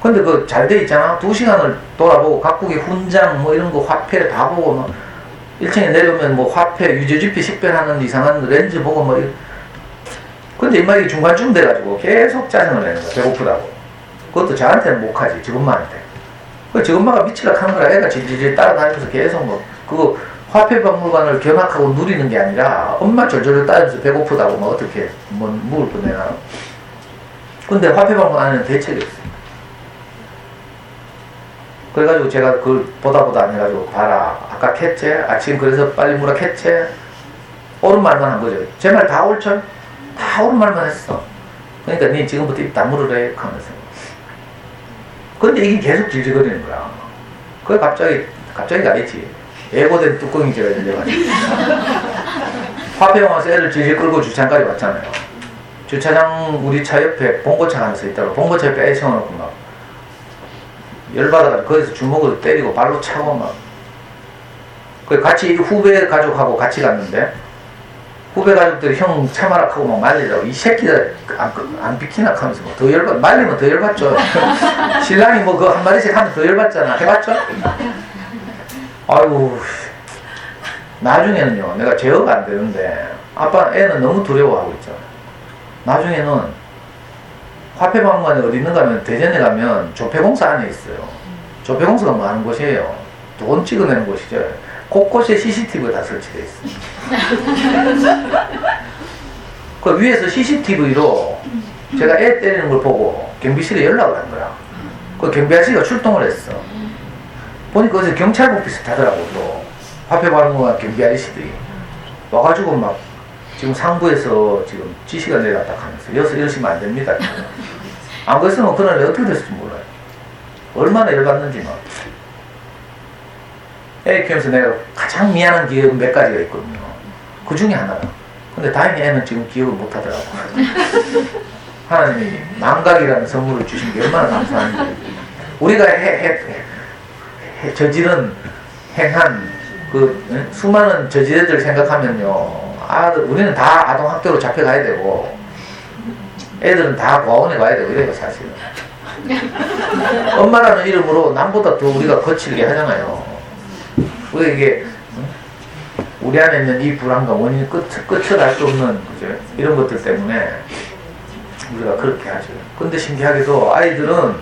근데 그 잘 돼 있잖아. 2시간을 돌아보고 각국의 훈장 뭐 이런 거 화폐 다 보고 뭐 1층에 내려오면 뭐 화폐 유저지피 식별하는 이상한 렌즈 보고 뭐 근데 이마 이게 중간쯤 돼가지고 계속 짜증을 내는 거야. 배고프다고. 그것도 저한테는 못 하지. 지 엄마한테. 그 지 엄마가 미치려고 하는 거라. 애가 질질 따라다니면서 계속 뭐 그거 화폐박물관을 견학하고 누리는 게 아니라 엄마 절절히 따라면서 배고프다고 뭐 어떻게 뭐 먹을 거 내나. 근데 화폐박물관 안에는 대책이 없어요. 그래가지고 제가 그걸 보다 안 해가지고 봐라. 아까 캤지? 아침 그래서 빨리 물어 캤지? 옳은 말만 한 거죠. 제 말 다 옳죠? 다 옳은 말만 했어. 그러니까 니 지금부터 입 다물으래 하면서. 근데 이게 계속 질질거리는 거야. 그게 갑자기가 아니지. 예고된 뚜껑이 제가 열려가지고. 화폐공항에서 애를 질질 끌고 주차장까지 왔잖아요. 주차장 우리 차 옆에 봉고차가 하나 서 있다고. 봉고차 옆에 애 세워놓고 막 열받아가지고 거기서 주먹으로 때리고 발로 차고 막. 그 같이 후배 가족하고 같이 갔는데 후배 가족들이 형 차마락하고 막 말리라고. 이 새끼들 안 비키나 하면서 뭐 더 열받, 말리면 더 열받죠. 신랑이 뭐 그거 한 마디씩 하면 더 열받잖아. 해봤죠? 아이고, 나중에는요, 내가 제어가 안 되는데, 아빠, 애는 너무 두려워하고 있잖아. 나중에는 화폐박물관이 어디 있는가 하면 대전에 가면 조폐공사 안에 있어요. 조폐공사가 뭐 하는 곳이에요? 돈 찍어내는 곳이죠. 곳곳에 CCTV가 다 설치되어 있어요. 그 위에서 CCTV로 제가 애 때리는 걸 보고 경비실에 연락을 한 거야. 그 경비 아저씨가 출동을 했어. 보니까 어제 경찰국 비슷하더라고. 또 화폐박물관 경비 아저씨들이 와가지고 막 지금 상부에서 지금 지시가 내렸다 하면서 여기서 이러시면 안 됩니다. 안 그랬으면 그날 어떻게 됐을지 몰라요. 얼마나 열받는지 막. 애 키우면서 내가 가장 미안한 기억은 몇 가지가 있거든요. 그 중에 하나가. 근데 다행히 애는 지금 기억을 못 하더라고. 하나님이 망각이라는 선물을 주신 게 얼마나 감사한지. 우리가 저지른 행한 그 수많은 저지레들 생각하면요. 우리는 다 아동학대로 잡혀가야 되고 애들은 다 고아원에 가야 되고 이래요 사실은. 엄마라는 이름으로 남보다 더 우리가 거칠게 하잖아요. 우리가 이게 우리 안에 있는 이 불안감 원인이 끝을 알 수 없는 그죠? 이런 것들 때문에 우리가 그렇게 하죠. 근데 신기하게도 아이들은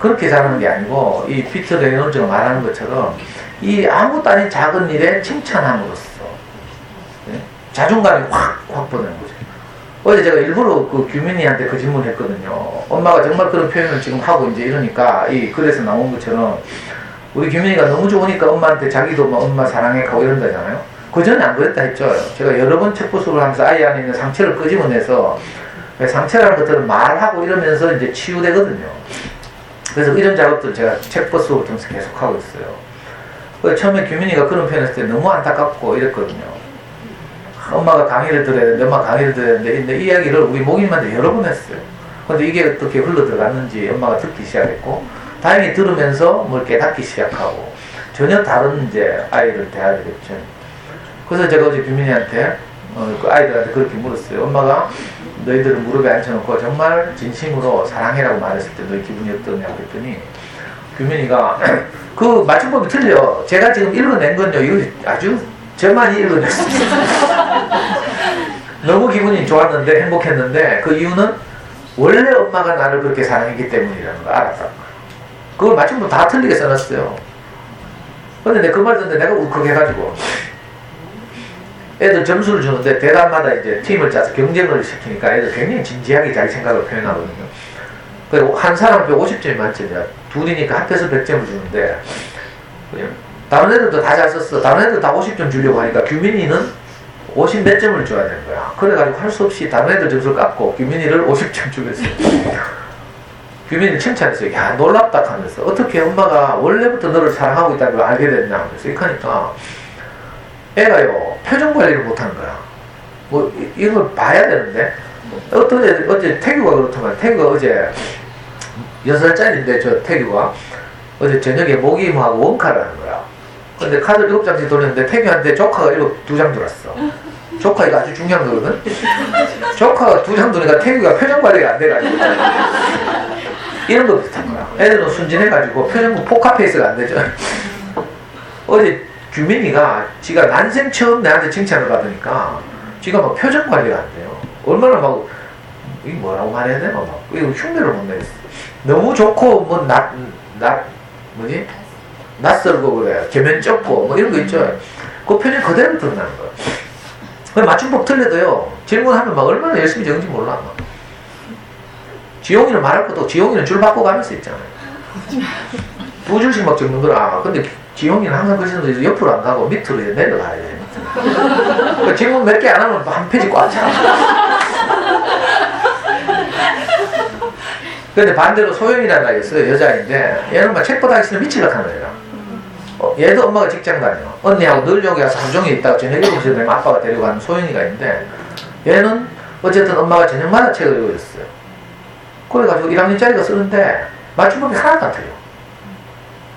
그렇게 자라는 게 아니고 이 피터 레이놀즈가 말하는 것처럼 이 아무것도 아닌 작은 일에 칭찬함으로써 자존감이 확 보내는 거죠. 어제 제가 일부러 그 규민이한테 그 질문을 했거든요. 엄마가 정말 그런 표현을 지금 하고 이제 이러니까 이 글에서 나온 것처럼 우리 규민이가 너무 좋으니까 엄마한테 자기도 뭐 엄마 사랑해 하고 이런다잖아요. 그 전에 안 그랬다 했죠. 제가 여러 번 책 보수를 하면서 아이 안에 있는 상처를 끄집어내서 상처라는 것들을 말하고 이러면서 이제 치유되거든요. 그래서 이런 작업들을 제가 책 보수를 통해서 계속 하고 있어요. 처음에 규민이가 그런 표현했을 때 너무 안타깝고 이랬거든요. 엄마가 강의를 들어야 되는데, 엄마가 강의를 들어야 되는데, 근데 이 이야기를 우리 목임한테 여러 번 했어요. 근데 이게 어떻게 흘러 들어갔는지 엄마가 듣기 시작했고, 다행히 들으면서 뭘 깨닫기 시작하고, 전혀 다른 이제 아이를 대하게 됐죠. 그래서 제가 어제 규민이한테, 그 아이들한테 그렇게 물었어요. 엄마가 너희들을 무릎에 앉혀놓고 정말 진심으로 사랑해라고 말했을 때 너희 기분이 어떠냐고 했더니, 규민이가 그 맞춤법이 틀려. 제가 지금 읽어낸 건요, 이거 아주 저만이 읽어냈어요. 너무 기분이 좋았는데 행복했는데 그 이유는 원래 엄마가 나를 그렇게 사랑했기 때문이라는 걸 알았다. 그걸 맞춤법 다 틀리게 써놨어요. 근데 내가 그 말 듣는데 내가 울컥해가지고 애들 점수를 주는데 대단마다 이제 팀을 짜서 경쟁을 시키니까 애들 굉장히 진지하게 자기 생각을 표현하거든요. 그리고 한 사람 50점이 만점이야. 둘이니까 합해서 100점을 주는데 다른 애들도 다 잘 썼어. 다른 애들 다 50점 주려고 하니까 규민이는 50 몇 점을 줘야 되는 거야. 그래가지고 할 수 없이 다른 애들 점수를 깎고 규민이를 50점 주겠어요. 규민이를 칭찬했어요. 야 놀랍다 하면서 어떻게 엄마가 원래부터 너를 사랑하고 있다는 걸 알게 됐냐. 그래서 이렇게 하니까 애가요 표정 관리를 못하는 거야. 뭐 이걸 봐야 되는데 어제 태규가 그렇더만 태규가 어제 6살짜리인데 저 태규가 어제 저녁에 모기임하고 원카를 하는 거야. 근데 카드를 7장씩 돌렸는데 태규한테 조카가 2장 들었어. 조카 이거 아주 중요한 거거든. 조카가 2장 도니까 태규가 표정 관리가 안 돼가지고 이런 거 비슷한 거야. 애들은 순진해가지고 표정 포카페이스가 안 되죠. 어제 규민이가 지가 난생 처음 내한테 칭찬을 받으니까 지가 막 표정 관리가 안 돼요. 얼마나 막 이게 뭐라고 말해야 되나 막 이거 흉내를 못 내겠어. 너무 좋고 뭐 뭐지? 낯설고 그래. 개면 쩍고 뭐 이런 거 있죠. 그 표정 그대로 드러나는 거야. 맞춤법 틀려도요. 질문하면 막 얼마나 열심히 적은지 몰라. 막. 지용이는 말할 것도 지용이는 줄 바꿔 가면서 있잖아요. 2줄씩 막 적는 거라. 근데 지용이는 항상 그 시선도 옆으로 안 가고 밑으로 내려가야 돼. 그러니까 질문 몇 개 안 하면 한 페이지 꽉 차. 근데 반대로 소영이라는 아이가 있어요. 여자인데 얘는 막 책보다 하기 싫으면 미치려고 하는 애라. 얘도 엄마가 직장 다녀. 언니하고 늘 여기 와서 하루 종일 있다가 저녁 7시에 되면 아빠가 데려가는 소영이가 있는데 얘는 어쨌든 엄마가 저녁마다 책을 읽어줬어요. 그래가지고 1학년짜리가 쓰는데 맞춤법이 하나도 안 틀려.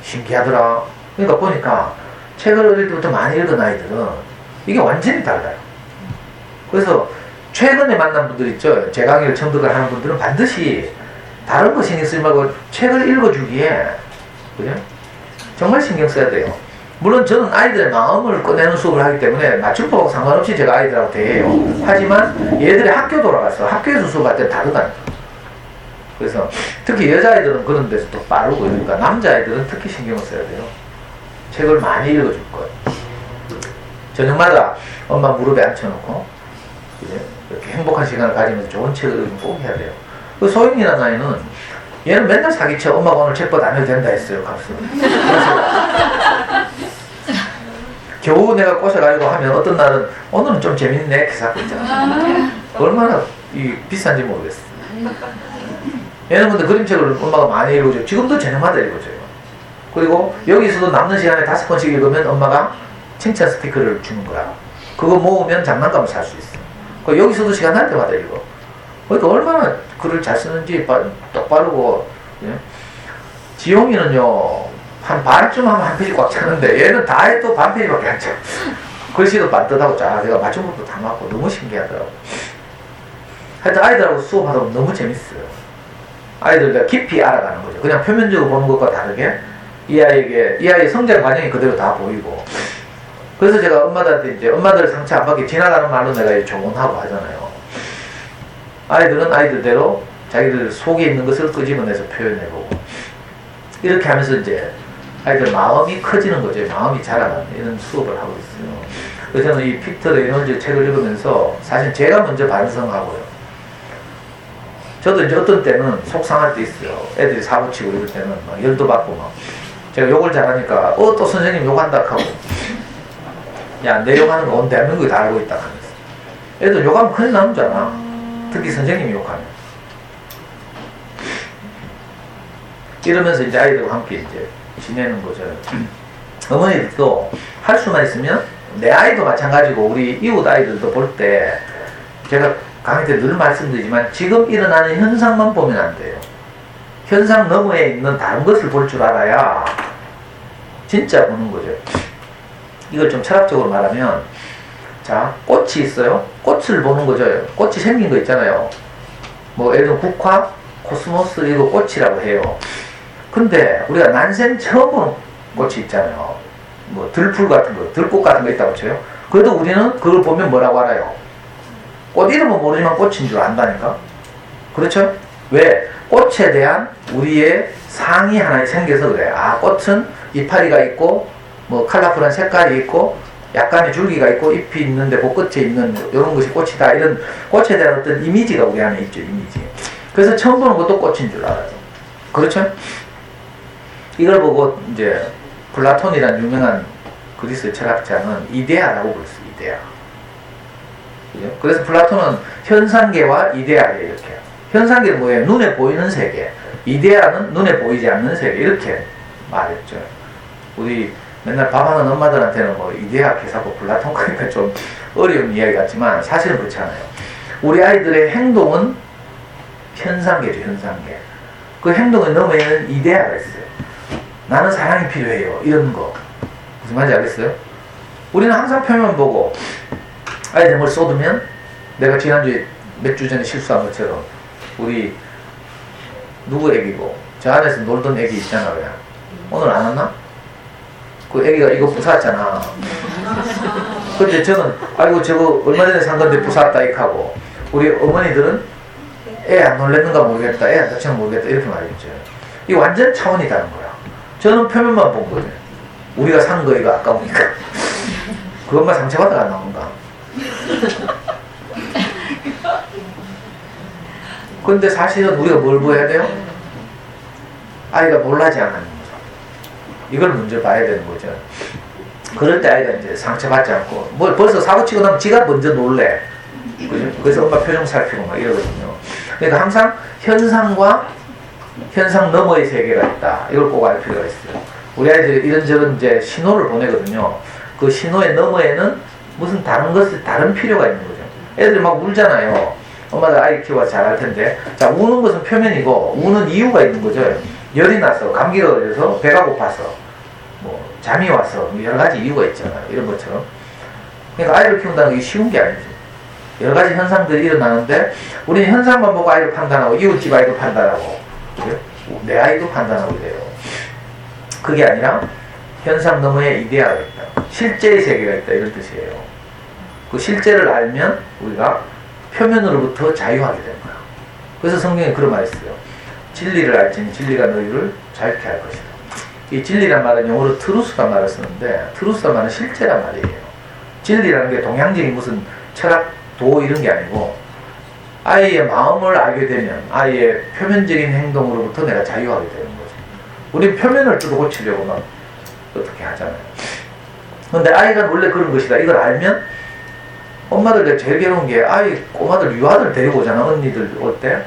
신기하더라. 그러니까 보니까 책을 어릴 때부터 많이 읽은 아이들은 이게 완전히 달라요. 그래서 최근에 만난 분들 있죠. 제 강의를 처음 듣고 하는 분들은 반드시 다른 거 신경 쓰지 말고 책을 읽어주기에 그죠? 정말 신경 써야 돼요. 물론 저는 아이들의 마음을 꺼내는 수업을 하기 때문에 맞춤법하고 상관없이 제가 아이들하고 대해요. 하지만 얘들이 학교 돌아가서 학교에서 수업할 때 다르다니까. 그래서 특히 여자아이들은 그런 데서 또 빠르고 이러니까 남자아이들은 특히 신경을 써야 돼요. 책을 많이 읽어줄 거예요. 저녁마다 엄마 무릎에 앉혀놓고 그죠? 이렇게 행복한 시간을 가지면서 좋은 책을 읽으면 꼭 해야 돼요. 그 소영이라는 아이는 얘는 맨날 사기쳐. 엄마가 오늘 책보다 안 해도 된다 했어요. 값을. 겨우 내가 꼬셔가지고 하면 어떤 날은 오늘은 좀 재밌네 기사고 있잖아. 얼마나 비싼지 모르겠어. 얘는 근데 그림책을 엄마가 많이 읽어줘요. 지금도 저녁마다 읽어줘요. 그리고 여기서도 남는 시간에 5번씩 읽으면 엄마가 칭찬 스티커를 주는 거야. 그거 모으면 장난감을 살 수 있어. 여기서도 시간 날 때마다 읽어. 그러니까 얼마나 글을 잘 쓰는지 똑바르고. 예? 지용이는요 한 반쯤 하면 한 페이지 꽉 차는데 얘는 다 해도 반 페이지밖에 안 차. 글씨도 반듯하고 쫙 내가 맞춘 것도 다 맞고 너무 신기하더라고. 하여튼 아이들하고 수업하다 보면 너무 재밌어요. 아이들 내가 깊이 알아가는 거죠. 그냥 표면적으로 보는 것과 다르게 이 아이의 성장 과정이 그대로 다 보이고. 그래서 제가 엄마들한테 이제 엄마들 상처 안 받게 지나가는 말로 내가 조언하고 하잖아요. 아이들은 아이들대로 자기들 속에 있는 것을 끄집어내서 표현해보고 이렇게 하면서 이제 아이들 마음이 커지는 거죠. 마음이 자라나는 이런 수업을 하고 있어요. 그래서 저는 이 피터 레이놀즈 책을 읽으면서 사실 제가 먼저 반성하고요. 저도 이제 어떤 때는 속상할 때 있어요. 애들이 사고치고 이럴 때는 막 열도 받고 막 제가 욕을 잘하니까 또 선생님 욕한다 하고 야 내 욕하는 거 온 대한민국이 다 알고 있다 하면서 애들 욕하면 큰일 나는 줄 알아. 특히 선생님이 욕하면. 이러면서 이제 아이들과 함께 이제 지내는 거죠. 어머니들도 할 수만 있으면 내 아이도 마찬가지고 우리 이웃 아이들도 볼 때 제가 강의 때 늘 말씀드리지만 지금 일어나는 현상만 보면 안 돼요. 현상 너머에 있는 다른 것을 볼 줄 알아야 진짜 보는 거죠. 이걸 좀 철학적으로 말하면 자 꽃이 있어요. 꽃을 보는 거죠. 꽃이 생긴 거 있잖아요. 뭐 예를 들면 국화, 코스모스 이거 꽃이라고 해요. 근데 우리가 난생 처음 보는 꽃이 있잖아요. 뭐 들풀 같은 거, 들꽃 같은 거 있다고 쳐요. 그래도 우리는 그걸 보면 뭐라고 알아요? 꽃 이름은 모르지만 꽃인 줄 안다니까. 그렇죠? 왜? 꽃에 대한 우리의 상이 하나 생겨서 그래. 아, 꽃은 이파리가 있고 뭐 컬러풀한 색깔이 있고 약간의 줄기가 있고 잎이 있는데 그 끝에 있는 이런 것이 꽃이다. 이런 꽃에 대한 어떤 이미지가 우리 안에 있죠. 이미지. 그래서 처음 보는 것도 꽃인 줄 알아요. 그렇죠? 이걸 보고 이제 플라톤이라는 유명한 그리스 철학자는 이데아라고 불렀어요. 이데아. 그죠? 그래서 플라톤은 현상계와 이데아를 이렇게 해요. 현상계는 뭐예요? 눈에 보이는 세계. 이데아는 눈에 보이지 않는 세계. 이렇게 말했죠. 우리 맨날 밥하는 엄마들한테는 뭐 이데아 개사고 플라톤 그러니까 좀 어려운 이야기 같지만 사실은 그렇지 않아요. 우리 아이들의 행동은 현상계죠. 현상계. 그 행동의 너머에는 이데아가 있어요. 나는 사랑이 필요해요. 이런 거. 무슨 말인지 알겠어요? 우리는 항상 표면 보고 아이들 뭘 쏟으면 내가 지난주에 몇 주 전에 실수한 것처럼 우리 누구 애기고 저 안에서 놀던 애기 있잖아. 그냥. 오늘 안 왔나? 그 애기가 이거 부쉈잖아. 근데 저는 아이고 저거 얼마 전에 산 건데 부쉈다 이렇게 하고 우리 어머니들은 애 안 놀랬는가 모르겠다. 애 안 다치는 모르겠다. 이렇게 말했죠. 이 완전 차원이 다른 거야. 저는 표면만 본 거예요. 우리가 산 거 이거 아까우니까. 그것만 상처받다가 안 나온가. 근데 사실은 우리가 뭘 보여야 돼요? 아이가 놀라지 않는 거죠. 이걸 먼저 봐야 되는 거죠. 그럴 때 아이가 이제 상처받지 않고, 뭐 벌써 사고치고 나면 지가 먼저 놀래. 그죠? 그래서 엄마 표정 살피고 막 이러거든요. 그러니까 항상 현상과 현상 너머의 세계가 있다. 이걸 꼭 알 필요가 있어요. 우리 아이들이 이런저런 이제 신호를 보내거든요. 그 신호의 너머에는 무슨 다른 것이, 다른 필요가 있는 거죠. 애들이 막 울잖아요. 엄마들 아이 키워서 잘 알 텐데. 자, 우는 것은 표면이고, 우는 이유가 있는 거죠. 열이 나서, 감기가 걸려서, 배가 고파서, 뭐, 잠이 와서, 여러 가지 이유가 있잖아요. 이런 것처럼. 그러니까 아이를 키운다는 게 쉬운 게 아니죠. 여러 가지 현상들이 일어나는데, 우리는 현상만 보고 아이를 판단하고, 이웃집 아이도 판단하고, 그래? 내 아이도 판단하고 이래요. 그게 아니라, 현상 너머에 이데아가 있다. 실제의 세계가 있다. 이런 뜻이에요. 그 실제를 알면, 우리가 표면으로부터 자유하게 되는 거야. 그래서 성경에 그런 말이 있어요. 진리를 알지니 진리가 너희를 자유케 할 것이다. 이 진리란 말은 영어로 트루스란 말을 쓰는데 트루스란 말은 실제란 말이에요. 진리라는 게 동양적인 무슨 철학, 도 이런 게 아니고 아이의 마음을 알게 되면 아이의 표면적인 행동으로부터 내가 자유하게 되는 거죠. 우리 표면을 뜯어 고치려고 막 어떻게 하잖아요. 근데 아이가 원래 그런 것이다. 이걸 알면 엄마들 내가 제일 괴로운 게 꼬마들 유아들 데리고 오잖아. 언니들 올 때.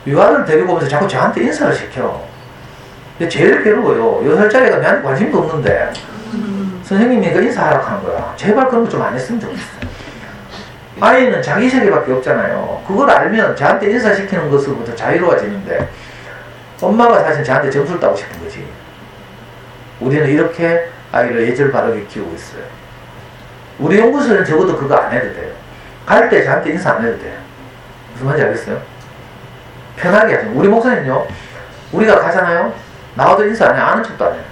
유아들 데리고 오면서 자꾸 저한테 인사를 시켜. 근데 제일 괴로워요. 6살짜리가 나한테 관심도 없는데 선생님이니까 인사하라고 하는 거야. 제발 그런 거 좀 안 했으면 좋겠어. 아이는 자기 세계밖에 없잖아요. 그걸 알면 저한테 인사시키는 것으로부터 자유로워지는데 엄마가 사실 저한테 점수를 따고 싶은 거지. 우리는 이렇게 아이를 예절 바르게 키우고 있어요. 우리 연구소는 적어도 그거 안 해도 돼요. 갈 때 저한테 인사 안 해도 돼요. 무슨 말인지 알겠어요? 편하게 하죠. 우리 목사님요, 우리가 가잖아요. 나와도 인사 안 해. 아는 척도 안 해요.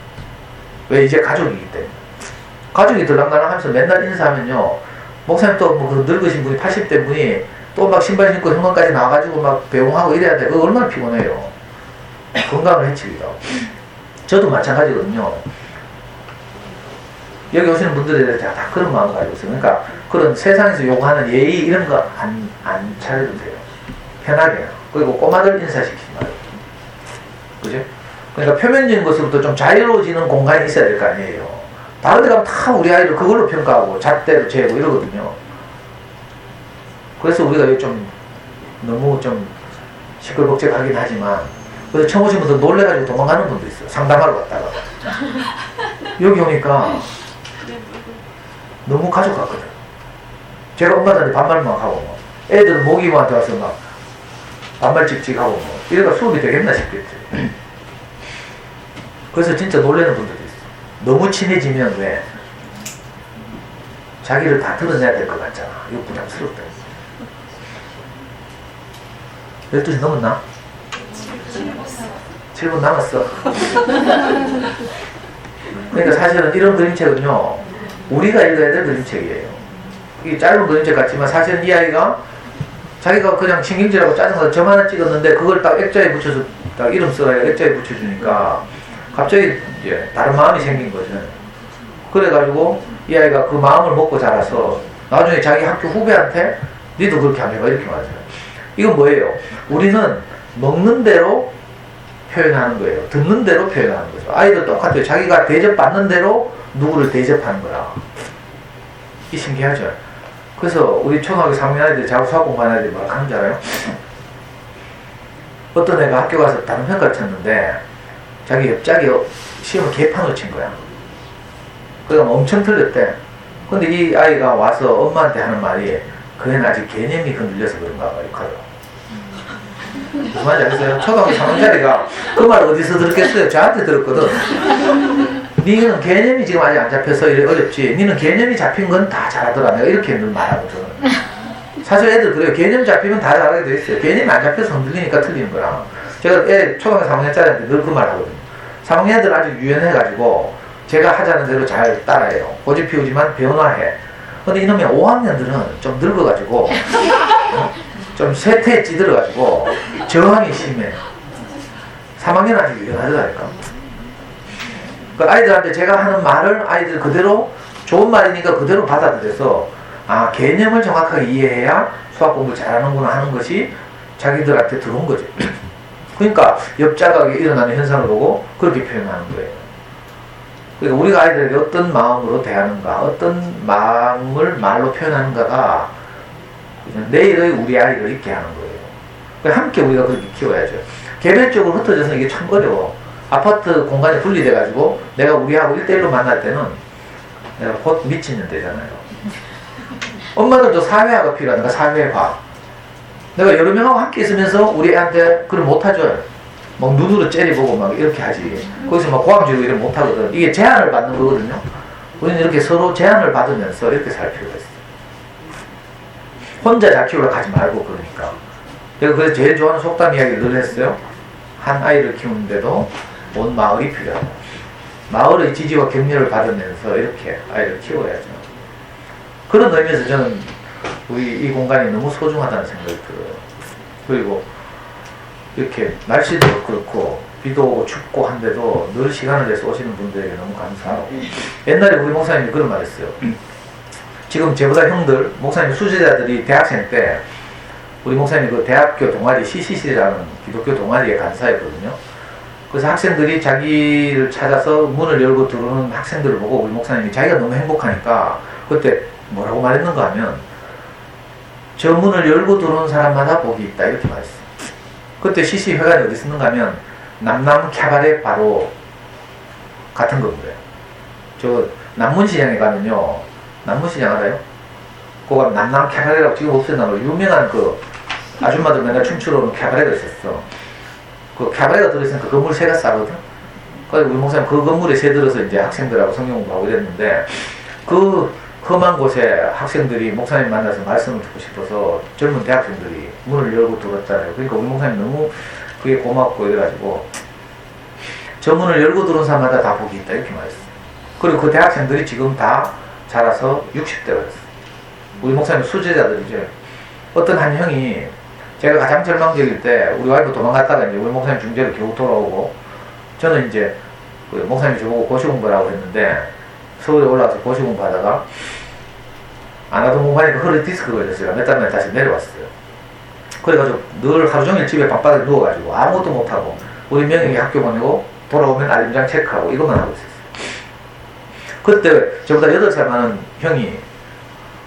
왜? 이제 가족이기 때문에. 가족이 들랑달랑 하면서 맨날 인사하면요, 목사님 또 뭐 그 늙으신 분이 80대 분이 또 막 신발 신고 현관까지 나와가지고 막 배웅하고 이래야 돼. 그거 얼마나 피곤해요. 건강을 해치기도 하고. 저도 마찬가지거든요. 여기 오시는 분들에 대해서 제가 다 그런 마음을 가지고 있어요. 그러니까 그런 세상에서 요구하는 예의 이런 거 안 차려도 돼요. 편하게. 그리고 꼬마들 인사시키지 말고. 그죠? 그러니까 표면적인 것으로부터 좀 자유로워지는 공간이 있어야 될 거 아니에요. 다른 데 가면 다 우리 아이를 그걸로 평가하고 잣대로 재고 이러거든요. 그래서 우리가 좀 너무 좀 시끌벅적하긴 하지만, 그래서 처음 오신 분들 놀래가지고 도망가는 분도 있어요. 상담하러 갔다가. 여기 오니까 너무 가족 같거든. 제가 엄마들한테 반말 막 하고, 뭐. 애들은 모기모한테 와서 막 반말 찍찍하고, 뭐. 이래가 수업이 되겠나 싶겠지. 그래서 진짜 놀라는 분들도 있어. 너무 친해지면 왜? 자기를 다 드러내야 될 것 같잖아. 이거 부담스럽다. 12시 넘었나? 7분 남았어. 그러니까 사실은 이런 그림책은요, 우리가 읽어야 될 그림책이에요. 이게 짧은 그림책 같지만 사실은 이 아이가 자기가 그냥 신경질하고 짜증나서 점 하나 찍었는데 그걸 딱 액자에 붙여서 딱 이름 써라 액자에 붙여주니까 갑자기 이제 다른 마음이 생긴 거죠. 그래가지고 이 아이가 그 마음을 먹고 자라서 나중에 자기 학교 후배한테 니도 그렇게 하면 해봐 이렇게 말하잖아요. 이건 뭐예요? 우리는 먹는 대로 표현하는 거예요. 듣는 대로 표현하는 거죠. 아이도 똑같아요. 자기가 대접받는 대로 누구를 대접하는 거라. 이 신기하죠? 그래서 우리 초등학교 3학년 아이들 자꾸 수학 공부하는 아이들이 뭐라 하는 줄 알아요? 어떤 애가 학교 가서 다른 평가를 쳤는데 자기 옆자기 시험을 개판으로 친 거야. 그러니까 엄청 틀렸대. 근데 이 아이가 와서 엄마한테 하는 말이 그 애는 아직 개념이 흔들려서 그런가 봐. 욕하더라고. 무슨 말인지 알겠어요? 초등학교 3학년짜리가 그 말 어디서 들었겠어요? 저한테 들었거든. 니는 개념이 지금 아직 안 잡혀서 이래 어렵지. 니는 개념이 잡힌 건 다 잘하더라. 내가 이렇게 늘 말하거든. 사실 애들 그래요. 개념 잡히면 다 잘하게 돼 있어요. 개념이 안 잡혀서 흔들리니까 틀리는 거라. 제가 애 초등학교 3학년짜리한테 늘 그 말 하거든요. 3학년 애들 아직 유연해가지고 제가 하자는 대로 잘 따라해요. 고집 피우지만 변화해. 근데 이놈의 5학년들은 좀 늙어가지고 좀 쇠퇴에 찌들어가지고 저항이 심해. 3학년 아직 유연하더라니까. 그 아이들한테 제가 하는 말을 아이들 그대로 좋은 말이니까 그대로 받아들여서 아 개념을 정확하게 이해해야 수학 공부 잘하는구나 하는 것이 자기들한테 들어온 거죠. 그러니까 옆자각에 일어나는 현상을 보고 그렇게 표현하는 거예요. 그러니까 우리가 아이들에게 어떤 마음으로 대하는가, 어떤 마음을 말로 표현하는가가 내일의 우리 아이를 있게 하는 거예요. 그러니까 함께 우리가 그렇게 키워야죠. 개별적으로 흩어져서 이게 참 어려워. 아파트 공간이 분리돼가지고 내가 우리하고 1대1로 만날 때는 내가 곧 미치는 되잖아요. 엄마들도 사회화가 필요하니까 사회화. 내가 여러 명하고 함께 있으면서 우리 애한테 그걸 못하죠. 막 눈으로 째려보고 막 이렇게 하지. 거기서 막 고함 지르고 이렇게 못하거든. 이게 제한을 받는 거거든요. 우리는 이렇게 서로 제한을 받으면서 이렇게 살 필요가 있어요. 혼자 잘 키우려고 하지 말고 그러니까. 내가 그래서 제일 좋아하는 속담 이야기를 늘 했어요. 한 아이를 키우는데도 온 마을이 필요하다. 마을의 지지와 격려를 받으면서 이렇게 아이를 키워야죠. 그런 의미에서 저는 우리 이 공간이 너무 소중하다는 생각이 들어요. 그리고 이렇게 날씨도 그렇고 비도 오고 춥고 한데도 늘 시간을 내서 오시는 분들에게 너무 감사하고 옛날에 우리 목사님이 그런 말 했어요. 지금 저보다 형들, 목사님 수제자들이 대학생 때 우리 목사님이 그 대학교 동아리 CCC라는 기독교 동아리에 간사였거든요. 그래서 학생들이 자기를 찾아서 문을 열고 들어오는 학생들을 보고 우리 목사님이 자기가 너무 행복하니까 그때 뭐라고 말했는가 하면 저 문을 열고 들어오는 사람마다 복이 있다 이렇게 말했어요. 그때 CC회관이 어디 있었는가 하면 남남 캐바레 바로 같은 건물이에요. 저 남문시장에 가면요, 남문시장 알아요? 거기 남남 캐바레라고 지금 없어졌나 봐요. 유명한 그 아줌마들 맨날 춤추러 오는 캐바레가 있었어. 그 캐바레가 들어있으니까 건물 세가 싸거든. 그래서 우리 목사님 그 건물에 새 들어서 이제 학생들하고 성경 공부하고 이랬는데 그 험한 곳에 학생들이 목사님 만나서 말씀을 듣고 싶어서 젊은 대학생들이 문을 열고 들어왔잖아요. 그러니까 우리 목사님 너무 그게 고맙고 이래가지고 저 문을 열고 들어온 사람마다 다 복이 있다 이렇게 말했어요. 그리고 그 대학생들이 지금 다 자라서 60대가 됐어요. 우리 목사님 수제자들이죠. 어떤 한 형이 제가 가장 절망적일 때 우리 와이프 도망갔다가 이제 우리 목사님 중재로 겨우 돌아오고 저는 이제 그 목사님이 저보고 고시 공부라고 했는데 서울에 올라와서 고시 공부하다가 안 하던 공부하니까 허리 디스크가 걸렸어요. 몇 달 만에 다시 내려왔어요. 그래가지고 늘 하루 종일 집에 방바닥에 누워가지고 아무것도 못하고 우리 명예이 학교 보내고 돌아오면 알림장 체크하고 이것만 하고 있었어요. 그때 저보다 8살 많은 형이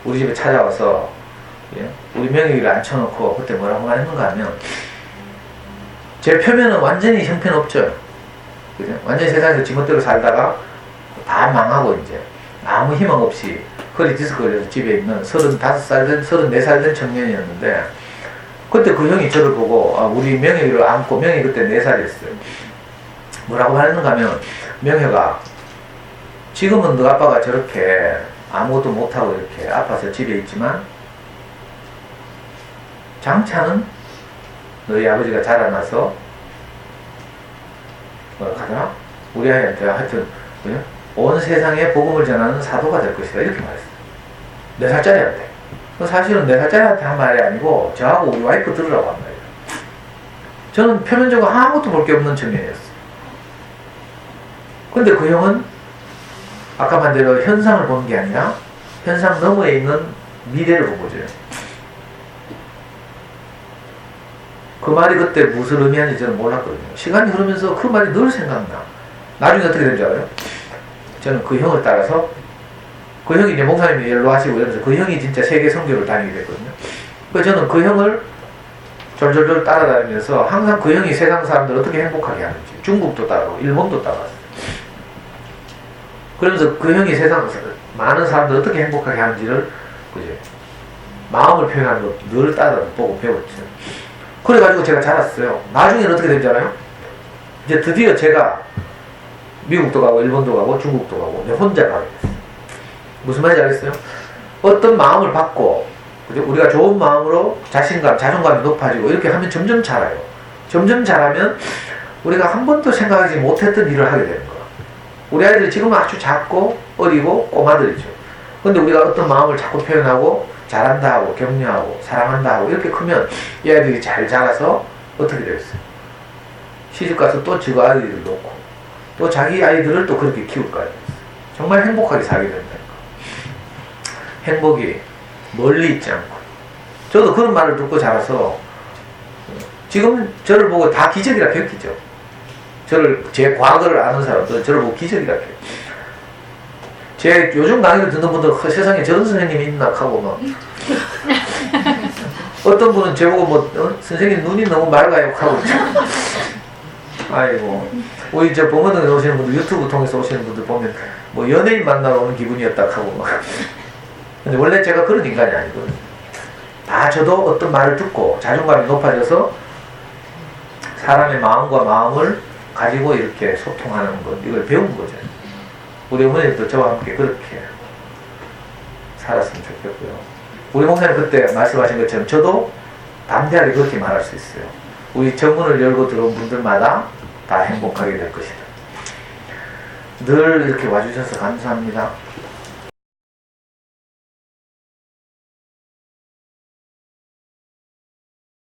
우리 집에 찾아와서 예? 우리 명예이를 앉혀놓고 그때 뭐라고 말했는가 하면 제 표면은 완전히 형편없죠. 그죠? 완전히 세상에서 지멋대로 살다가 다 망하고 이제 아무 희망 없이 허리 디스크 걸려서 집에 있는 35살 된 34살 된 청년이었는데 그때 그 형이 저를 보고 우리 명예를 안고 명예 그때 4살이었어요. 뭐라고 하는가 하면 명예가 지금은 너 아빠가 저렇게 아무것도 못하고 이렇게 아파서 집에 있지만 장차는 너희 아버지가 자라나서 뭐라 하더라? 우리 아이한테 하여튼 뭐냐? 온 세상에 복음을 전하는 사도가 될 것이다 이렇게 말했어요. 4살짜리한테. 사실은 4살짜리한테 한 말이 아니고 저하고 우리 와이프 들으라고 한 말이에요. 저는 표면적으로 아무것도 볼 게 없는 청년이었어요. 근데 그 형은 아까 말대로 현상을 보는 게 아니라 현상 너머에 있는 미래를 본 거죠. 그 말이 그때 무슨 의미하는지 저는 몰랐거든요. 시간이 흐르면서 그 말이 늘 생각나. 나중에 어떻게 된 줄 알아요? 저는 그 형을 따라서 그 형이 이제 목사님이 연로하시고 이러면서 그 형이 진짜 세계 선교를 다니게 됐거든요. 그래서 저는 그 형을 졸졸졸 따라다니면서 항상 그 형이 세상 사람들 어떻게 행복하게 하는지 중국도 따라가고 일본도 따라갔어요. 그러면서 그 형이 세상 많은 사람들 어떻게 행복하게 하는지를 그죠? 마음을 표현하는 거 늘 따라 보고 배웠죠. 그래가지고 제가 자랐어요. 나중에는 어떻게 된지 알아요? 이제 드디어 제가 미국도 가고 일본도 가고 중국도 가고 이제 혼자 가게 됐어요. 무슨 말인지 알겠어요? 어떤 마음을 받고 그죠? 우리가 좋은 마음으로 자신감, 자존감이 높아지고 이렇게 하면 점점 자라요. 점점 자라면 우리가 한 번도 생각하지 못했던 일을 하게 되는 거예요. 우리 아이들이 지금은 아주 작고 어리고 꼬마들이죠. 근데 우리가 어떤 마음을 자꾸 표현하고 잘한다 하고 격려하고 사랑한다 하고 이렇게 크면 이 아이들이 잘 자라서 어떻게 되겠어요? 시집가서 또 지구 아이들을 놓고 또 자기 아이들을 또 그렇게 키울 거예요. 정말 행복하게 살게 된다니까. 행복이 멀리 있지 않고. 저도 그런 말을 듣고 자라서 지금 저를 보고 다 기적이라 겪이죠. 제 과거를 아는 사람들 저를 보고 기적이라 겪죠. 제 요즘 강의를 듣는 분들 세상에 저런 선생님이 있나 하고 막 어떤 분은 저보고 뭐 선생님 눈이 너무 맑아요 하고 아이고 우리 저 봉헌동에 오시는 분들 유튜브 통해서 오시는 분들 보면 뭐 연예인 만나러 오는 기분이었다 하고 막 근데 원래 제가 그런 인간이 아니거든요. 다 저도 어떤 말을 듣고 자존감이 높아져서 사람의 마음과 마음을 가지고 이렇게 소통하는 것 이걸 배운 거죠. 우리 어머니도 저와 함께 그렇게 살았으면 좋겠고요. 우리 목사님 그때 말씀하신 것처럼 저도 담대하게 그렇게 말할 수 있어요. 우리 정문을 열고 들어온 분들마다 다 행복하게 될 것이다. 늘 이렇게 와주셔서 감사합니다.